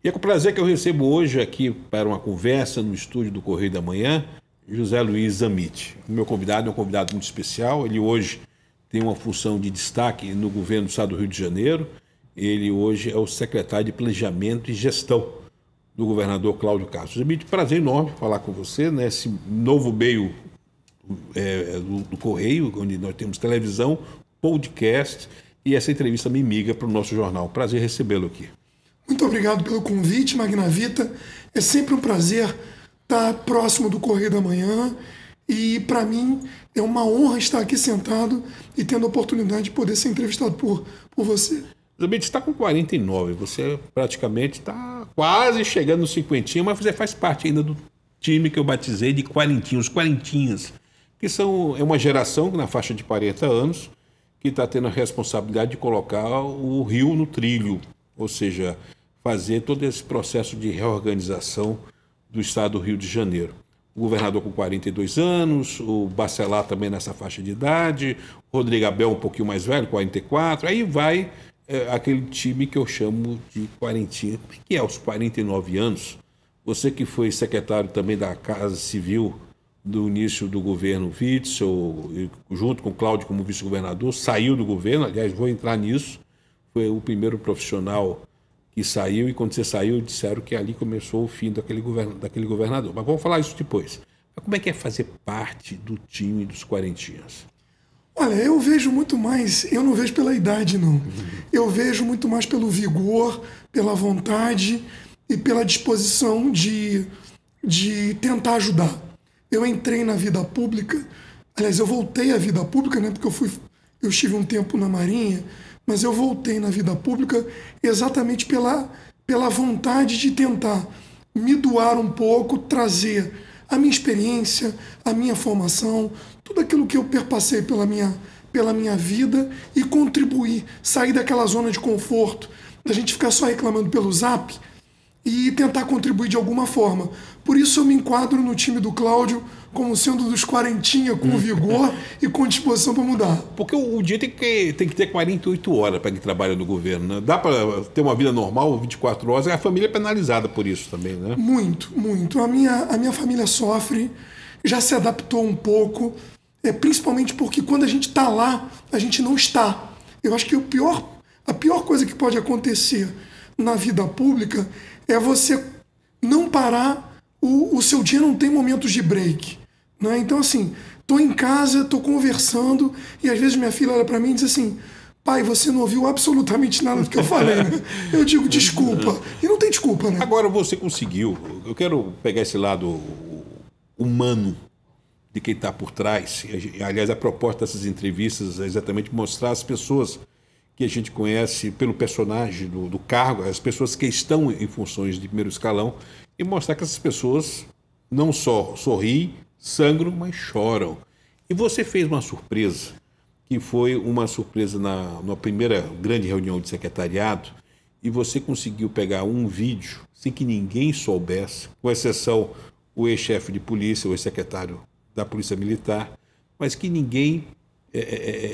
E é com prazer que eu recebo hoje aqui para uma conversa no estúdio do Correio da Manhã, José Luiz Zammit. O meu convidado é um convidado muito especial. Ele hoje tem uma função de destaque no governo do estado do Rio de Janeiro. Ele hoje é o secretário de Planejamento e Gestão do governador Cláudio Castro. Zammit, prazer enorme falar com você nesse novo meio do Correio, onde nós temos televisão, podcast e essa entrevista me miga para o nosso jornal. Prazer recebê-lo aqui. Muito obrigado pelo convite, Magnavita. É sempre um prazer estar próximo do Correio da Manhã e, para mim, é uma honra estar aqui sentado e tendo a oportunidade de poder ser entrevistado por você. Zammit, você está com 49, você praticamente está quase chegando no cinquentinho, mas você faz parte ainda do time que eu batizei de quarentinhos, os quarentinhas, que é uma geração na faixa de 40 anos que está tendo a responsabilidade de colocar o Rio no trilho, ou seja, fazer todo esse processo de reorganização do estado do Rio de Janeiro. O governador com 42 anos, o Bacelar também nessa faixa de idade, o Rodrigo Abel um pouquinho mais velho, 44, aí vai aquele time que eu chamo de quarentinha. Como é que é aos 49 anos? Você que foi secretário também da Casa Civil do início do governo Witzel, junto com o Cláudio como vice-governador, saiu do governo, aliás, vou entrar nisso, foi o primeiro profissional que saiu, e quando você saiu, disseram que ali começou o fim daquele governador. Mas vamos falar isso depois. Mas como é que é fazer parte do time dos quarentinhas? Olha, eu vejo muito mais, eu não vejo pela idade, não. Eu vejo muito mais pelo vigor, pela vontade e pela disposição de tentar ajudar. Eu entrei na vida pública, aliás, eu voltei à vida pública, né, porque eu estive um tempo na Marinha, mas eu voltei na vida pública exatamente pela vontade de tentar me doar um pouco, trazer a minha experiência, a minha formação, tudo aquilo que eu perpassei pela minha vida e contribuir, sair daquela zona de conforto, da gente ficar só reclamando pelo Zap e tentar contribuir de alguma forma. Por isso eu me enquadro no time do Cláudio como sendo dos quarentinha, com vigor e com disposição para mudar. Porque o dia tem que ter 48 horas para quem trabalha no governo, né? Dá para ter uma vida normal, 24 horas, a família é penalizada por isso também, né? Muito, muito. A minha família sofre, já se adaptou um pouco, principalmente porque quando a gente está lá, a gente não está. Eu acho que a pior coisa que pode acontecer na vida pública é você não parar, o seu dia não tem momentos de break, né? Então, assim, tô em casa, tô conversando e às vezes minha filha olha para mim e diz assim: pai, você não ouviu absolutamente nada do que eu falei, né? Eu digo desculpa. E não tem desculpa, né? Agora você conseguiu, eu quero pegar esse lado humano de quem está por trás. Aliás, a proposta dessas entrevistas é exatamente mostrar as pessoas que a gente conhece pelo personagem do cargo, as pessoas que estão em funções de primeiro escalão, e mostrar que essas pessoas não só sorriem, sangram, mas choram. E você fez uma surpresa, que foi uma surpresa na primeira grande reunião de secretariado, e você conseguiu pegar um vídeo sem que ninguém soubesse, com exceção o ex-chefe de polícia, o ex-secretário da Polícia Militar, mas que ninguém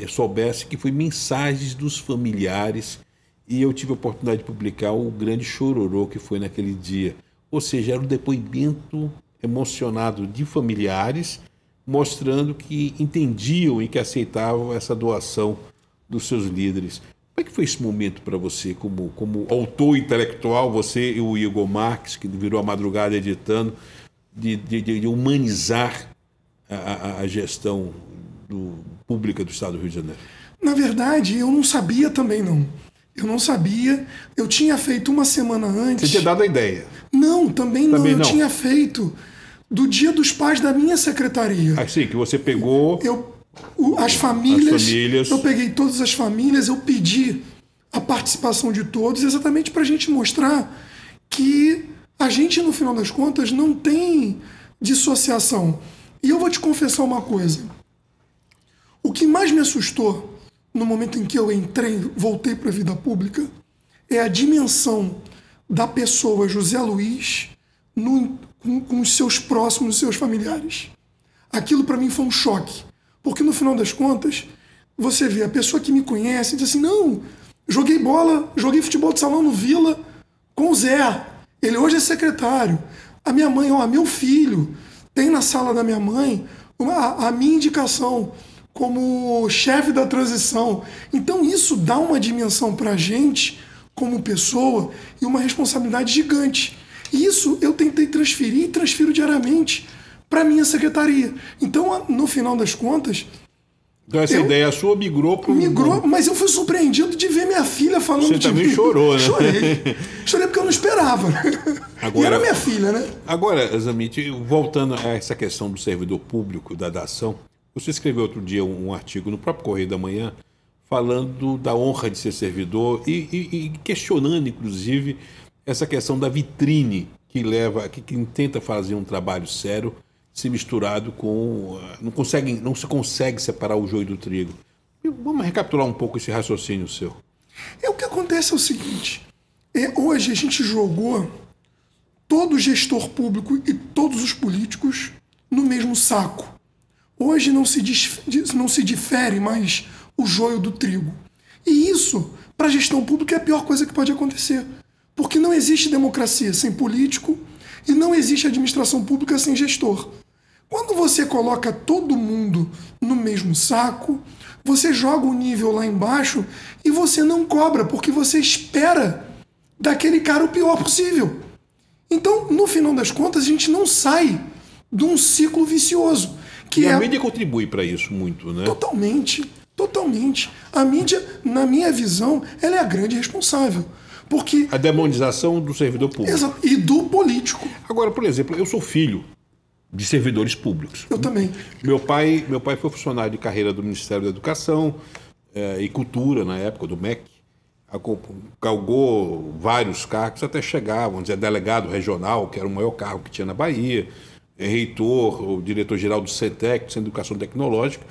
soubesse, que foi mensagens dos familiares, e eu tive a oportunidade de publicar o grande chororô que foi naquele dia. Ou seja, era um depoimento emocionado de familiares, mostrando que entendiam e que aceitavam essa doação dos seus líderes. Como é que foi esse momento para você, como autor intelectual, você e o Igor Marques, que virou a madrugada editando, de humanizar a gestão pública do estado do Rio de Janeiro? Na verdade, eu não sabia também, não. Eu não sabia. Eu tinha feito uma semana antes. Você tinha dado a ideia? Não, também não. Eu tinha feito do Dia dos Pais da minha secretaria. Assim, que você pegou... As famílias. Eu peguei todas as famílias, eu pedi a participação de todos, exatamente para a gente mostrar que a gente, no final das contas, não tem dissociação. E eu vou te confessar uma coisa. O que mais me assustou no momento em que eu voltei para a vida pública, é a dimensão da pessoa José Luiz com os seus próximos, os seus familiares. Aquilo para mim foi um choque, porque no final das contas, você vê a pessoa que me conhece e diz assim: não, joguei bola, joguei futebol de salão no Vila com o Zé, Ele hoje é secretário. A minha mãe, meu filho, tem na sala da minha mãe a minha indicação como chefe da transição. Então isso dá uma dimensão para a gente, como pessoa, e uma responsabilidade gigante. E isso eu tentei transferir e transfiro diariamente para a minha secretaria. Então, no final das contas... Então essa ideia sua migrou para... Migrou, mas eu fui surpreendido de ver minha filha falando Você de mim. Você também chorou, né? Chorei porque eu não esperava. Agora, e era minha filha, né? Agora, Zamit, voltando a essa questão do servidor público, da ação, você escreveu outro dia um artigo no próprio Correio da Manhã falando da honra de ser servidor e questionando, inclusive, essa questão da vitrine que leva, que quem tenta fazer um trabalho sério se misturado com... Não se consegue separar o joio do trigo. Vamos recapitular um pouco esse raciocínio seu. O que acontece é o seguinte, hoje a gente jogou todo gestor público e todos os políticos no mesmo saco. Hoje não se difere mais o joio do trigo. E isso, para a gestão pública, é a pior coisa que pode acontecer. Porque não existe democracia sem político e não existe administração pública sem gestor. Quando você coloca todo mundo no mesmo saco, você joga o nível lá embaixo e você não cobra, porque você espera daquele cara o pior possível. Então, no final das contas, a gente não sai de um ciclo vicioso. E a mídia contribui para isso muito, né? Totalmente, totalmente. A mídia, na minha visão, ela é a grande responsável. Porque... A demonização do servidor público. Exato, e do político. Agora, por exemplo, eu sou filho de servidores públicos. Eu também. Meu pai foi funcionário de carreira do Ministério da Educação e Cultura, na época, do MEC. Galgou vários cargos até chegar, vamos dizer, delegado regional, que era o maior cargo que tinha na Bahia, reitor, o diretor-geral do CETEC, Centro de Educação Tecnológica.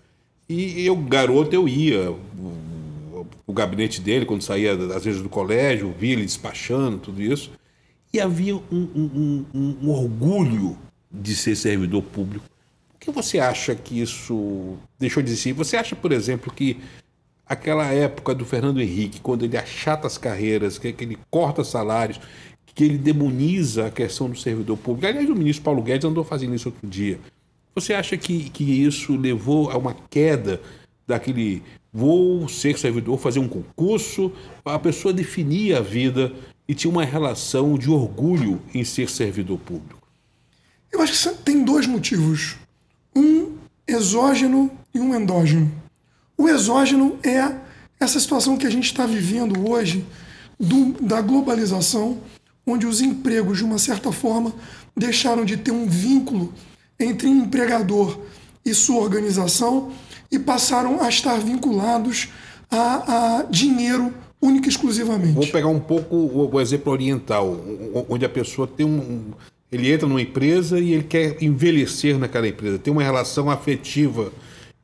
E eu, garoto, eu ia... O gabinete dele, quando saía, às vezes, do colégio, via ele despachando, tudo isso. E havia um orgulho de ser servidor público. Por que você acha que isso deixou de existir? Você acha, por exemplo, que aquela época do Fernando Henrique, quando ele achata as carreiras, que ele corta salários, que ele demoniza a questão do servidor público... Aliás, o ministro Paulo Guedes andou fazendo isso outro dia. Você acha que isso levou a uma queda daquele... Vou ser servidor, fazer um concurso, a pessoa definia a vida e tinha uma relação de orgulho em ser servidor público? Eu acho que tem dois motivos. Um exógeno e um endógeno. O exógeno é essa situação que a gente está vivendo hoje da globalização, onde os empregos, de uma certa forma, deixaram de ter um vínculo entre empregador e sua organização e passaram a estar vinculados a dinheiro única e exclusivamente. Vou pegar um pouco o exemplo oriental, onde a pessoa tem ele entra numa empresa e ele quer envelhecer naquela empresa, tem uma relação afetiva.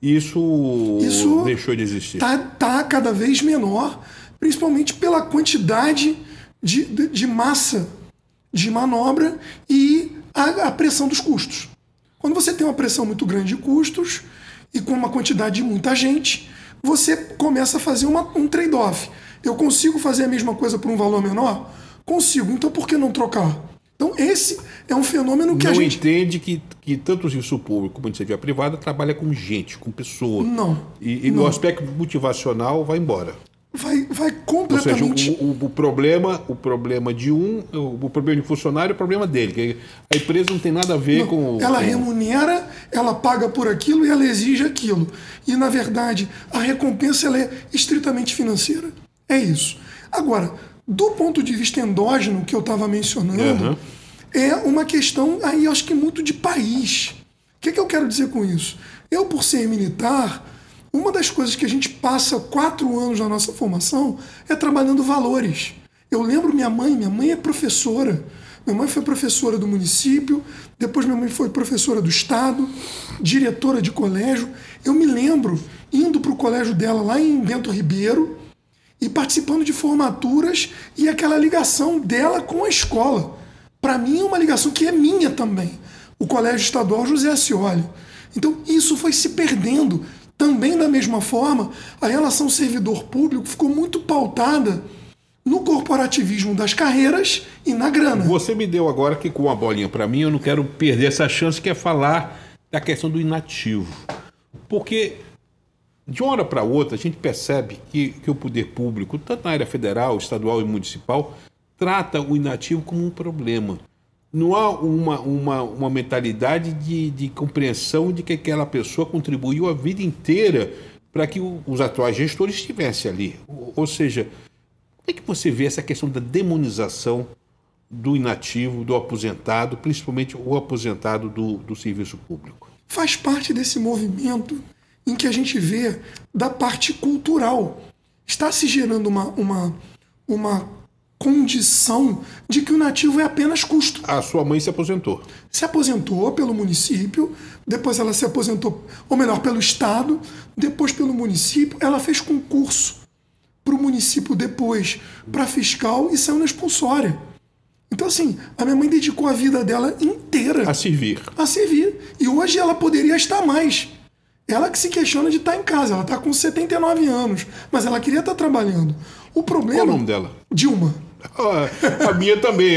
Isso deixou de existir. Tá cada vez menor, principalmente pela quantidade de massa de manobra e a pressão dos custos. Quando você tem uma pressão muito grande de custos e com uma quantidade de muita gente, você começa a fazer um trade-off. Eu consigo fazer a mesma coisa por um valor menor? Consigo. Então por que não trocar? Então esse é um fenômeno que não a gente... entende que tanto o serviço público como a iniciativa privada trabalha com gente, com pessoa. Não. E não. O aspecto motivacional vai embora. Vai completamente... Ou seja, o problema de o problema de funcionário é o problema dele. Que a empresa não tem nada a ver com... Ela remunera, ela paga por aquilo e ela exige aquilo. E, na verdade, a recompensa ela é estritamente financeira. É isso. Agora, do ponto de vista endógeno, que eu estava mencionando, é uma questão, aí eu acho que muito de país. O que eu quero dizer com isso? Eu, por ser militar... Uma das coisas que a gente passa 4 anos na nossa formação é trabalhando valores. Eu lembro minha mãe é professora. Minha mãe foi professora do município, depois minha mãe foi professora do estado, diretora de colégio. Eu me lembro indo para o colégio dela lá em Bento Ribeiro e participando de formaturas e aquela ligação dela com a escola. Para mim é uma ligação que é minha também. O Colégio Estadual José Ascioli. Então isso foi se perdendo. Também, da mesma forma, a relação servidor público ficou muito pautada no corporativismo das carreiras e na grana. Você me deu agora que com uma bolinha para mim, eu não quero perder essa chance, que é falar da questão do inativo. Porque de uma hora para outra a gente percebe que o poder público, tanto na área federal, estadual e municipal, trata o inativo como um problema. Não há uma mentalidade de compreensão de que aquela pessoa contribuiu a vida inteira para que os atuais gestores estivessem ali. Ou seja, como é que você vê essa questão da demonização do inativo, do aposentado, principalmente o aposentado do serviço público? Faz parte desse movimento em que a gente vê da parte cultural. Está se gerando uma condição de que o inativo é apenas custo. A sua mãe se aposentou. Se aposentou pelo município, depois ela se aposentou, ou melhor, pelo Estado, depois pelo município, ela fez concurso para o município depois, para fiscal e saiu na expulsória. Então, assim, a minha mãe dedicou a vida dela inteira a servir. E hoje ela poderia estar mais. Ela que se questiona de estar em casa. Ela está com 79 anos, mas ela queria estar trabalhando. O problema... Qual o nome dela? Dilma. A minha também.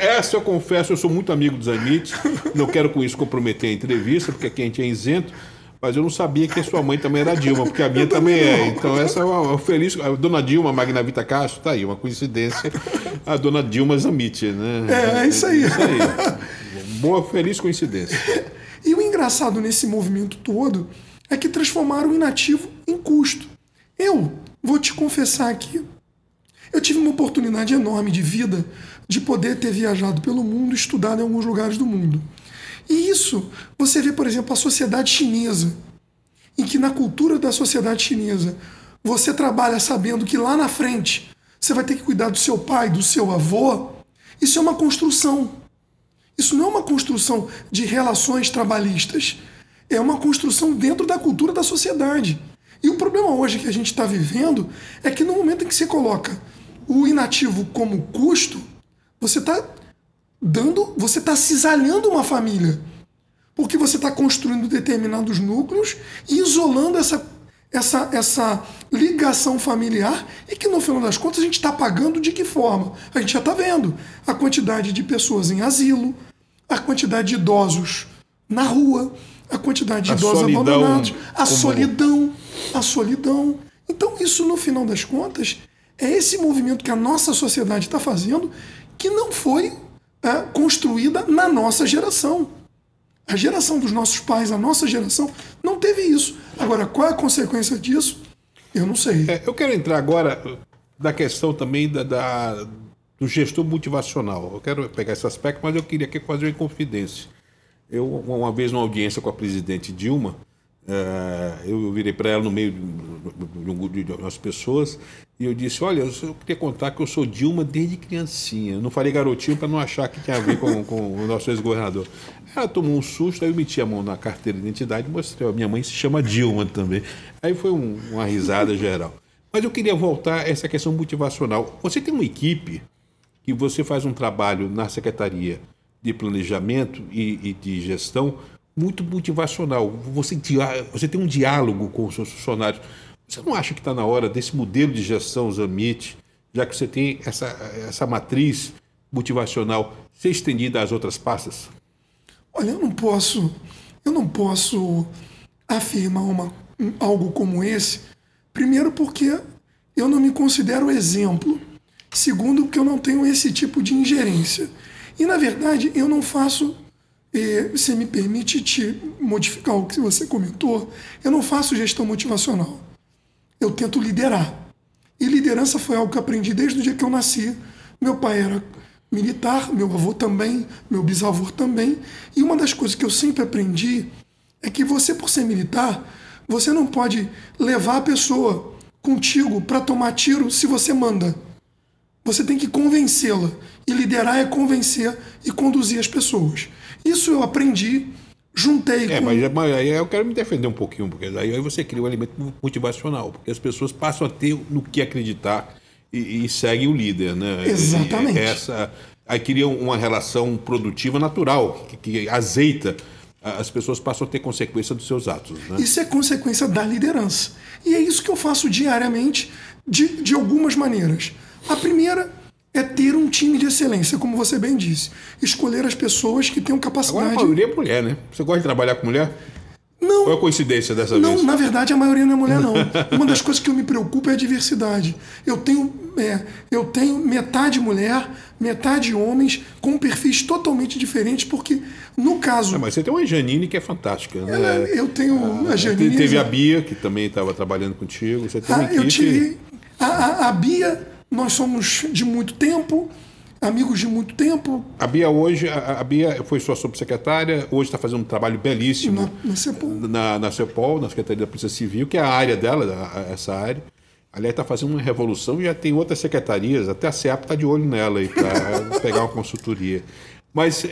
Essa eu confesso, eu sou muito amigo dos Amit. Não quero com isso comprometer a entrevista, porque aqui a gente é isento. Mas eu não sabia que a sua mãe também era Dilma, porque a minha também é. Então essa é uma feliz... A dona Dilma, Magna Vita Castro, tá aí, uma coincidência. A dona Dilma Zamit, né? É isso aí. Boa, feliz coincidência. E o engraçado nesse movimento todo é que transformaram o inativo em custo. Eu vou te confessar aqui, eu tive uma oportunidade enorme de vida de poder ter viajado pelo mundo, estudado em alguns lugares do mundo. E isso, você vê, por exemplo, a sociedade chinesa, em que na cultura da sociedade chinesa, você trabalha sabendo que lá na frente você vai ter que cuidar do seu pai, do seu avô. Isso é uma construção. Isso não é uma construção de relações trabalhistas. É uma construção dentro da cultura da sociedade. E o problema hoje que a gente está vivendo é que no momento em que você coloca o inativo como custo, você está cisalhando uma família. Porque você está construindo determinados núcleos e isolando essa ligação familiar, e que no final das contas a gente está pagando de que forma? A gente já está vendo a quantidade de pessoas em asilo, a quantidade de idosos na rua, a quantidade de idosos abandonados, a solidão. Então isso no final das contas é esse movimento que a nossa sociedade está fazendo, que não foi construída na nossa geração. A geração dos nossos pais, a nossa geração, não teve isso. Agora, qual é a consequência disso? Eu não sei. Eu quero entrar agora na questão também do gestor motivacional. Eu quero pegar esse aspecto, mas eu queria aqui fazer uma confidência. Eu, uma vez, numa audiência com a presidente Dilma, eu virei para ela no meio de umas pessoas e eu disse: olha, eu queria contar que eu sou Dilma desde criancinha. Eu não falei garotinho para não achar que tinha a ver com o nosso ex-governador. Ela tomou um susto, aí eu meti a mão na carteira de identidade e mostrei: a minha mãe se chama Dilma também. Aí foi uma risada geral. Mas eu queria voltar a essa questão motivacional. Você tem uma equipe que você faz um trabalho na Secretaria de Planejamento e de Gestão muito motivacional. Você tem um diálogo com os seus funcionários. Você não acha que está na hora desse modelo de gestão Zamit, já que você tem essa matriz motivacional, ser estendida às outras pastas? Olha, eu não posso afirmar algo como esse. Primeiro, porque eu não me considero exemplo. Segundo, porque eu não tenho esse tipo de ingerência. E, na verdade, eu não faço, se me permite te modificar o que você comentou, eu não faço gestão motivacional. Eu tento liderar. E liderança foi algo que eu aprendi desde o dia que eu nasci. Meu pai era militar, meu avô também, meu bisavô também. E uma das coisas que eu sempre aprendi é que você, por ser militar, você não pode levar a pessoa contigo para tomar tiro se você manda. Você tem que convencê-la. E liderar é convencer e conduzir as pessoas. Isso eu aprendi, juntei com... Mas aí eu quero me defender um pouquinho, porque aí você cria um elemento motivacional, porque as pessoas passam a ter no que acreditar e seguem o líder, né? Exatamente. Aí cria uma relação produtiva natural, que azeita. As pessoas passam a ter consequência dos seus atos, né? Isso é consequência da liderança. E é isso que eu faço diariamente de algumas maneiras. A primeira é ter um time de excelência, como você bem disse. Escolher as pessoas que tenham capacidade... Agora a maioria é mulher, né? Você gosta de trabalhar com mulher? Não. Ou é coincidência dessa vez? Não, na verdade a maioria não é mulher, não. Uma das coisas que eu me preocupo é a diversidade. Eu tenho metade mulher, metade homens, com perfis totalmente diferentes, porque no caso... Mas você tem uma Janine que é fantástica, né? Eu tenho a Janine... Teve a Bia, que também estava trabalhando contigo. Você tem uma equipe... Eu tive... A Bia, nós somos de muito tempo... Amigos de muito tempo. A Bia hoje, a Bia foi sua subsecretária, hoje está fazendo um trabalho belíssimo na CEPOL. Na CEPOL, na Secretaria da Polícia Civil, que é a área dela, essa área. Aliás, está fazendo uma revolução e já tem outras secretarias, até a CEAP está de olho nela aí para pegar uma consultoria. Mas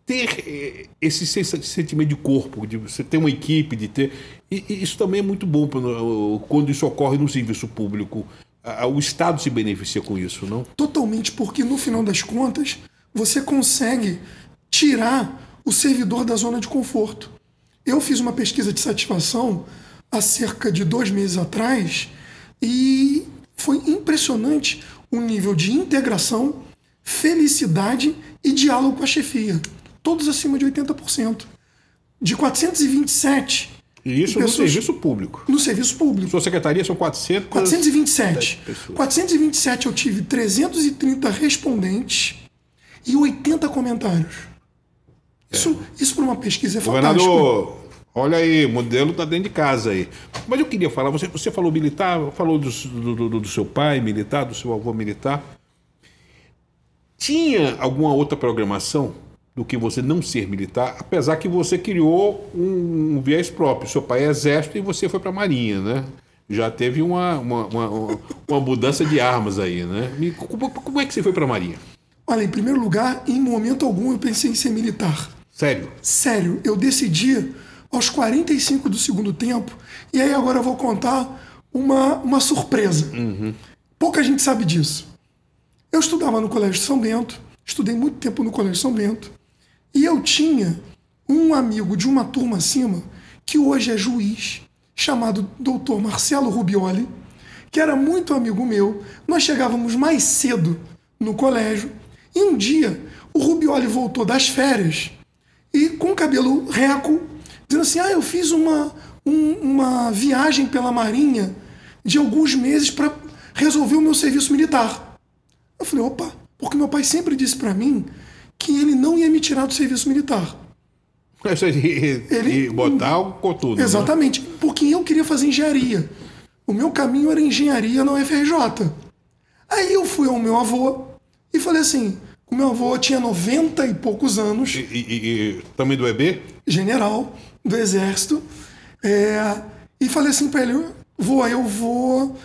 ter esse sentimento de corpo, de você ter uma equipe, de ter. Isso também é muito bom quando isso ocorre no serviço público. O Estado se beneficia com isso, não? Totalmente, porque no final das contas você consegue tirar o servidor da zona de conforto. Eu fiz uma pesquisa de satisfação há cerca de 2 meses atrás e foi impressionante o nível de integração, felicidade e diálogo com a chefia. Todos acima de 80%. De 427... E isso no serviço público? No serviço público. Sua secretaria são 427. 427 eu tive 330 respondentes e 80 comentários. Isso para uma pesquisa é fantástico. Governador, olha aí, o modelo está dentro de casa aí. Mas eu queria falar, você falou militar, falou do seu pai militar, do seu avô militar. Tinha alguma outra programação do que você não ser militar, apesar que você criou um viés próprio. Seu pai é exército e você foi para a Marinha, né? Já teve uma mudança de armas aí, né? Como é que você foi para a Marinha? Olha, em primeiro lugar, em momento algum eu pensei em ser militar. Sério? Sério. Eu decidi aos 45 do segundo tempo, e aí agora eu vou contar uma surpresa. Pouca gente sabe disso. Eu estudava no Colégio São Bento, estudei muito tempo no Colégio São Bento, e eu tinha um amigo de uma turma acima, que hoje é juiz, chamado Dr. Marcelo Rubioli, que era muito amigo meu. Nós chegávamos mais cedo no colégio, e um dia o Rubioli voltou das férias, e com o cabelo reco, dizendo assim, eu fiz uma viagem pela Marinha de alguns meses para resolver o meu serviço militar. Eu falei, opa, porque meu pai sempre disse para mim que ele não ia me tirar do serviço militar. Ele botar com tudo. Exatamente, né? Porque eu queria fazer engenharia. O meu caminho era engenharia na UFRJ. Aí eu fui ao meu avô e falei assim, o meu avô tinha 90 e poucos anos. E também do EB? General do Exército. E falei assim para ele,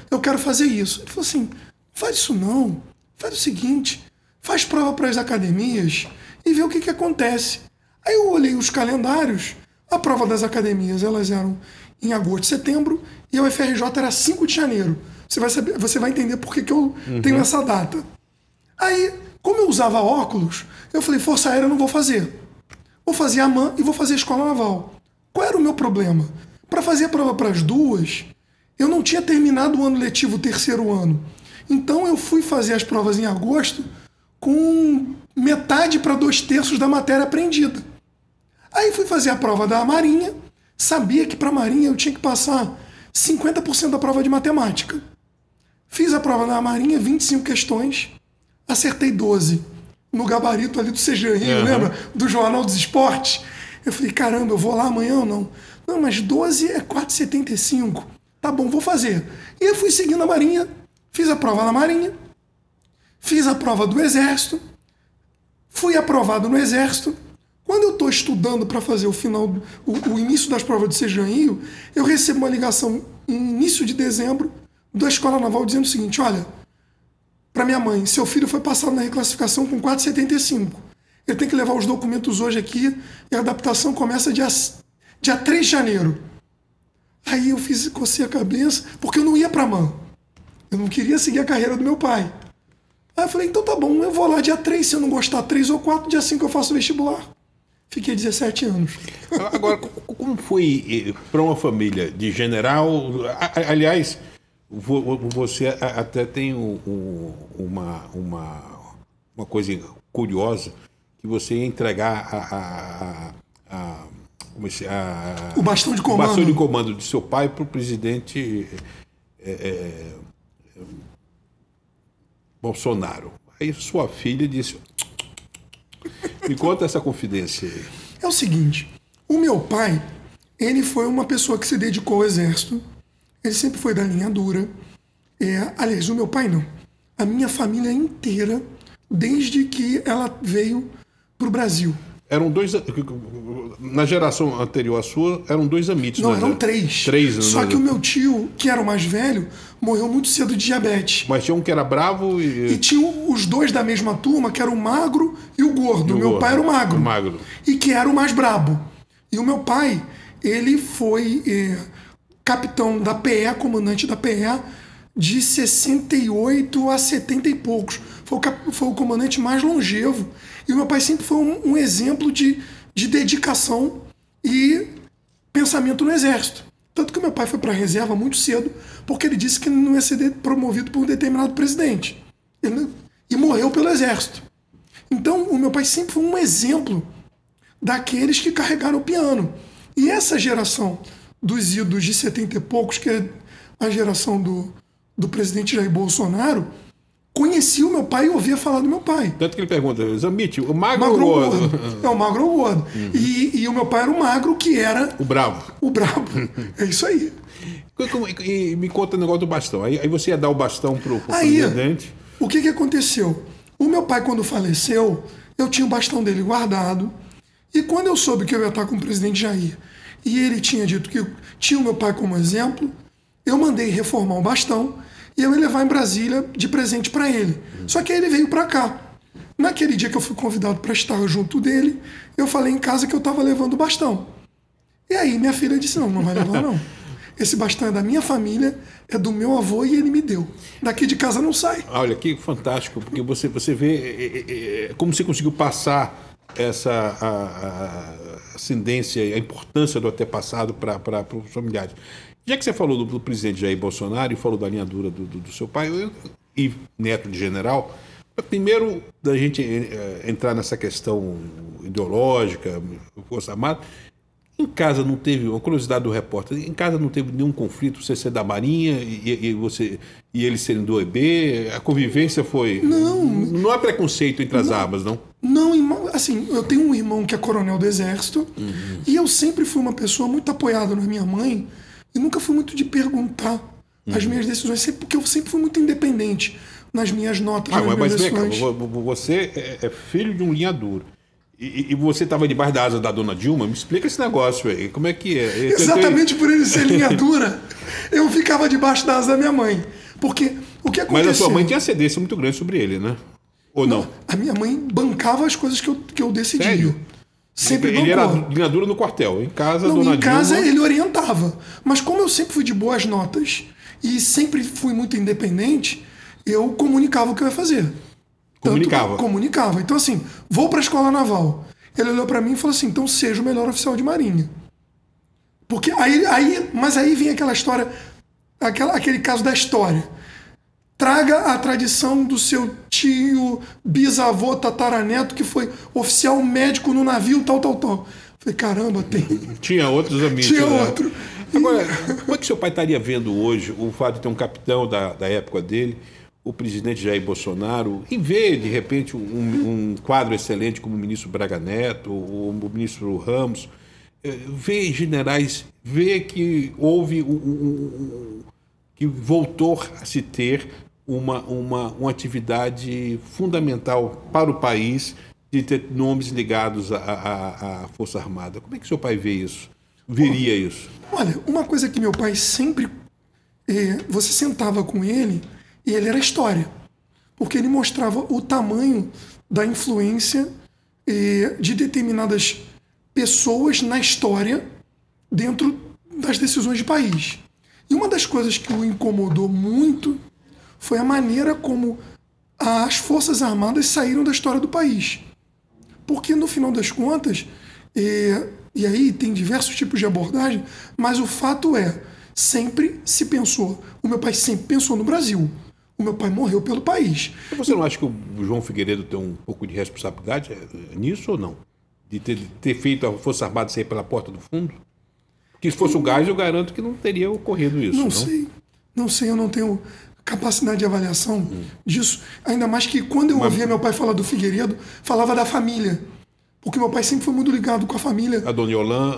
eu quero fazer isso. Ele falou assim, faz isso não, faz o seguinte, faz prova para as academias e vê o que acontece. Aí eu olhei os calendários, a prova das academias, elas eram em agosto e setembro, e a UFRJ era 5 de janeiro. Você vai entender por que eu tenho essa data. Aí, como eu usava óculos, eu falei, Força Aérea eu não vou fazer. Vou fazer a AMAN e vou fazer a Escola Naval. Qual era o meu problema? Para fazer a prova para as duas, eu não tinha terminado o ano letivo, o 3º ano. Então eu fui fazer as provas em agosto com metade para 2/3 da matéria aprendida. Aí fui fazer a prova da Marinha, sabia que para a Marinha eu tinha que passar 50% da prova de matemática. Fiz a prova da Marinha, 25 questões, acertei 12. No gabarito ali do CGI, lembra? Do Jornal dos Esportes. Eu falei, caramba, eu vou lá amanhã ou não? Não, mas 12 é 4,75. Tá bom, vou fazer. E eu fui seguindo a Marinha, fiz a prova na Marinha, fiz a prova do Exército, fui aprovado no Exército. Quando eu estou estudando para fazer o início das provas de CGI, eu recebo uma ligação em início de dezembro da Escola Naval dizendo o seguinte, olha, para minha mãe, seu filho foi passado na reclassificação com 4,75. Ele tem que levar os documentos hoje aqui e a adaptação começa dia 3 de janeiro. Aí eu cocei a cabeça, porque eu não ia para a MAN. Eu não queria seguir a carreira do meu pai. Aí eu falei, então tá bom, eu vou lá dia 3, se eu não gostar 3 ou 4, dia 5 eu faço o vestibular. Fiquei 17 anos. Agora, como foi para uma família de general? Aliás, Você até tem uma coisa curiosa, que você ia entregar o bastão de o comando. bastão de comando de seu pai para o presidente Bolsonaro. Aí sua filha disse... Me conta essa confidência aí. É o seguinte, o meu pai, ele foi uma pessoa que se dedicou ao exército, ele sempre foi da linha dura. Aliás, o meu pai não. A minha família inteira, desde que ela veio para o Brasil. Eram dois... Na geração anterior à sua, eram dois amitos. Não, eram três. Só que o meu tio, que era o mais velho, morreu muito cedo de diabetes. Mas tinha um que era bravo E tinha os dois da mesma turma, que era o magro e o gordo. Meu pai era o magro. O magro. E que era o mais brabo. E o meu pai, ele foi capitão da PE, comandante da PE, de 68 a 70 e poucos. Foi o comandante mais longevo. E o meu pai sempre foi um exemplo de dedicação e pensamento no exército. Tanto que o meu pai foi para a reserva muito cedo, porque ele disse que não ia ser promovido por um determinado presidente. E morreu pelo exército. Então, o meu pai sempre foi um exemplo daqueles que carregaram o piano. E essa geração dos idos de 70 e poucos, que é a geração do presidente Jair Bolsonaro, conhecia o meu pai e ouvia falar do meu pai. Tanto que ele pergunta, Zamit, o magro ou o gordo? É o magro ou o gordo. Uhum. E o meu pai era o magro, que era... O bravo. O bravo. É isso aí. E me conta o negócio do bastão. Aí você ia dar o bastão pro presidente? O que aconteceu? O meu pai, quando faleceu, eu tinha o bastão dele guardado. E quando eu soube que eu ia estar com o presidente Jair, e ele tinha dito que tinha o meu pai como exemplo, eu mandei reformar o bastão e eu ia levar em Brasília de presente para ele. Só que aí ele veio para cá. Naquele dia que eu fui convidado para estar junto dele, eu falei em casa que eu estava levando o bastão. E aí minha filha disse, não vai levar não. Esse bastão é da minha família, é do meu avô e ele me deu. Daqui de casa não sai. Olha, que fantástico, porque você vê como você conseguiu passar essa ascendência, a importância do antepassado para os familiares. Já que você falou do presidente Jair Bolsonaro e falou da linha dura do seu pai e neto de general, primeiro da gente entrar nessa questão ideológica, Força Armada, em casa não teve, uma curiosidade do repórter, em casa não teve nenhum conflito, você ser da Marinha e eles serem do OEB, a convivência foi... Não há preconceito entre as armas, não? Não, assim, eu tenho um irmão que é coronel do Exército, e eu sempre fui uma pessoa muito apoiada na minha mãe, e nunca fui muito de perguntar as minhas decisões, porque eu sempre fui muito independente nas minhas notas, nas minhas decisões. Você é filho de um linha dura. E você estava debaixo da asa da dona Dilma? Me explica esse negócio aí. Como é que é? Exatamente por ele ser linha dura, eu ficava debaixo da asa da minha mãe. Porque o que aconteceu... Mas a sua mãe tinha ascendência muito grande sobre ele, né? Ou não? A minha mãe bancava as coisas que eu decidia. Sério? Sempre ele era linha dura no quartel. Em casa, não, dona em casa Dilma... ele orientava. Mas como eu sempre fui de boas notas e sempre fui muito independente, eu comunicava o que eu ia fazer. Comunicava. Então, assim, vou para a escola naval. Ele olhou para mim e falou assim, então seja o melhor oficial de marinha. Porque mas aí vem aquela história, aquele caso da história. Traga a tradição do seu tio, bisavô, tataraneto, que foi oficial médico no navio, tal. Falei, caramba, tem... Tinha outros amigos. Tinha outro. Agora, como é que seu pai estaria vendo hoje o fato de ter um capitão da época dele, o presidente Jair Bolsonaro, e ver, de repente, um quadro excelente como o ministro Braga Neto, ou o ministro Ramos, ver generais, ver que houve que voltou a se ter uma atividade fundamental para o país de ter nomes ligados à Força Armada. Como é que seu pai vê isso? Veria isso? Olha, uma coisa que meu pai sempre... você sentava com ele e ele era história. Porque ele mostrava o tamanho da influência de determinadas pessoas na história dentro das decisões de país. E uma das coisas que o incomodou muito foi a maneira como as Forças Armadas saíram da história do país. Porque, no final das contas, e aí tem diversos tipos de abordagem, mas o fato é, sempre se pensou. O meu pai sempre pensou no Brasil. O meu pai morreu pelo país. Você não acha que o João Figueiredo tem um pouco de responsabilidade nisso ou não? De ter feito a Força Armada sair pela porta do fundo? Porque se fosse o Gás, eu garanto que não teria ocorrido isso. Não sei, eu não tenho capacidade de avaliação disso. Ainda mais que quando eu ouvia meu pai falar do Figueiredo, falava da família. Porque meu pai sempre foi muito ligado com a família. A Dona Yolã...